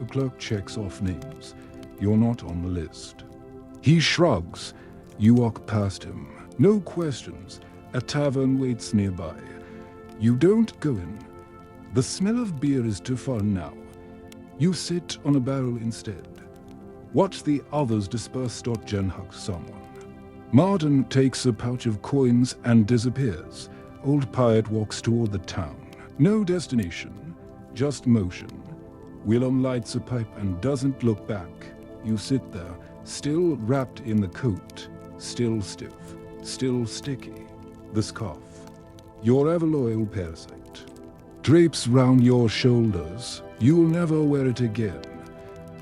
a clerk checks off names. You're not on the list. He shrugs. You walk past him. No questions. A tavern waits nearby. You don't go in. The smell of beer is too far now. You sit on a barrel instead. Watch the others disperse. Jen hugs someone. Martin takes a pouch of coins and disappears. Old pirate walks toward the town. No destination, just motion. Willem lights a pipe and doesn't look back. You sit there, still wrapped in the coat, still stiff, still sticky. The scarf, your ever-loyal parasite, drapes round your shoulders. You'll never wear it again.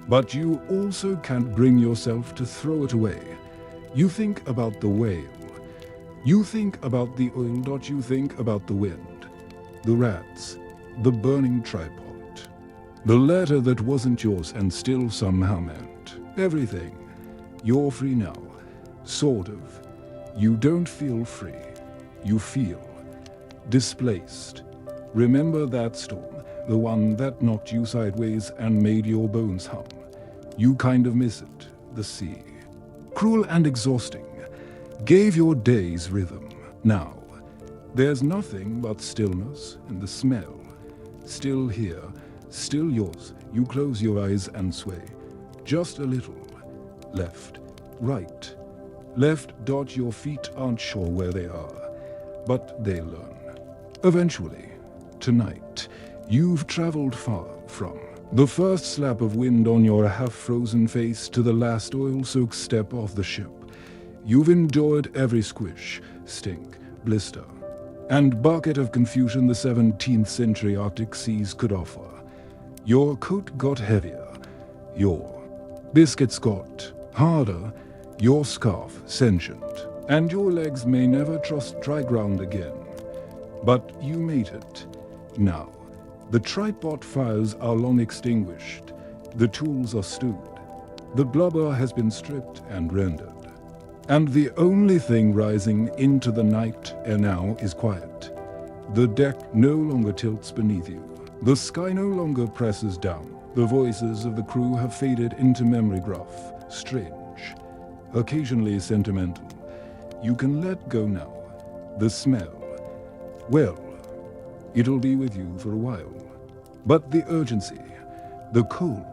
But you also can't bring yourself to throw it away. You think about the whale. You think about the oil. You think about the wind, the rats, the burning tripod, the letter that wasn't yours and still somehow meant everything. You're free now, sort of. You don't feel free. You feel displaced. Remember that storm, the one that knocked you sideways and made your bones hum. You kind of miss it, the sea. Cruel and exhausting, gave your days rhythm. Now, there's nothing but stillness and the smell. Still here, still yours. You close your eyes and sway. just a little. Left, right. Left. Your feet aren't sure where they are, but they learn. Eventually, tonight, you've traveled far from the first slap of wind on your half-frozen face to the last oil-soaked step off the ship. You've endured every squish, stink, blister, and bucket of confusion the 17th century Arctic seas could offer. Your coat got heavier, your biscuits got harder, your scarf sentient, and your legs may never trust dry ground again. But you made it. Now, the tripod fires are long extinguished, the tools are stowed, the blubber has been stripped and rendered, and the only thing rising into the night air now is quiet. The deck no longer tilts beneath you, the sky no longer presses down, the voices of the crew have faded into memory gruff, strange, occasionally sentimental. You can let go now. The smell, well, it'll be with you for a while. But the urgency, the cold,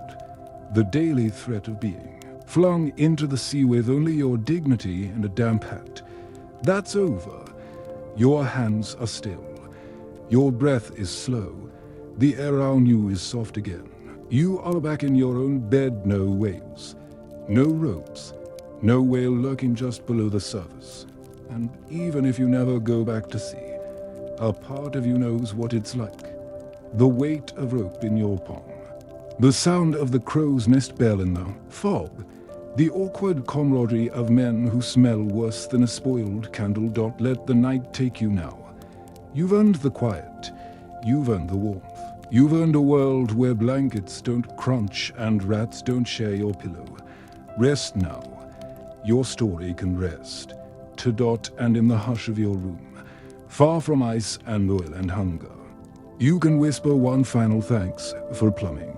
the daily threat of being flung into the sea with only your dignity and a damp hat, that's over. Your hands are still. Your breath is slow. The air around you is soft again. You are back in your own bed, no waves, no ropes, no whale lurking just below the surface. And even if you never go back to sea, a part of you knows what it's like. The weight of rope in your palm, the sound of the crow's nest bell in the fog, the awkward camaraderie of men who smell worse than a spoiled candle. Don't let the night take you now. You've earned the quiet, you've earned the warmth, you've earned a world where blankets don't crunch and rats don't share your pillow. Rest now. Your story can rest, to dot and in the hush of your room, far from ice and oil and hunger. You can whisper one final thanks for plumbing.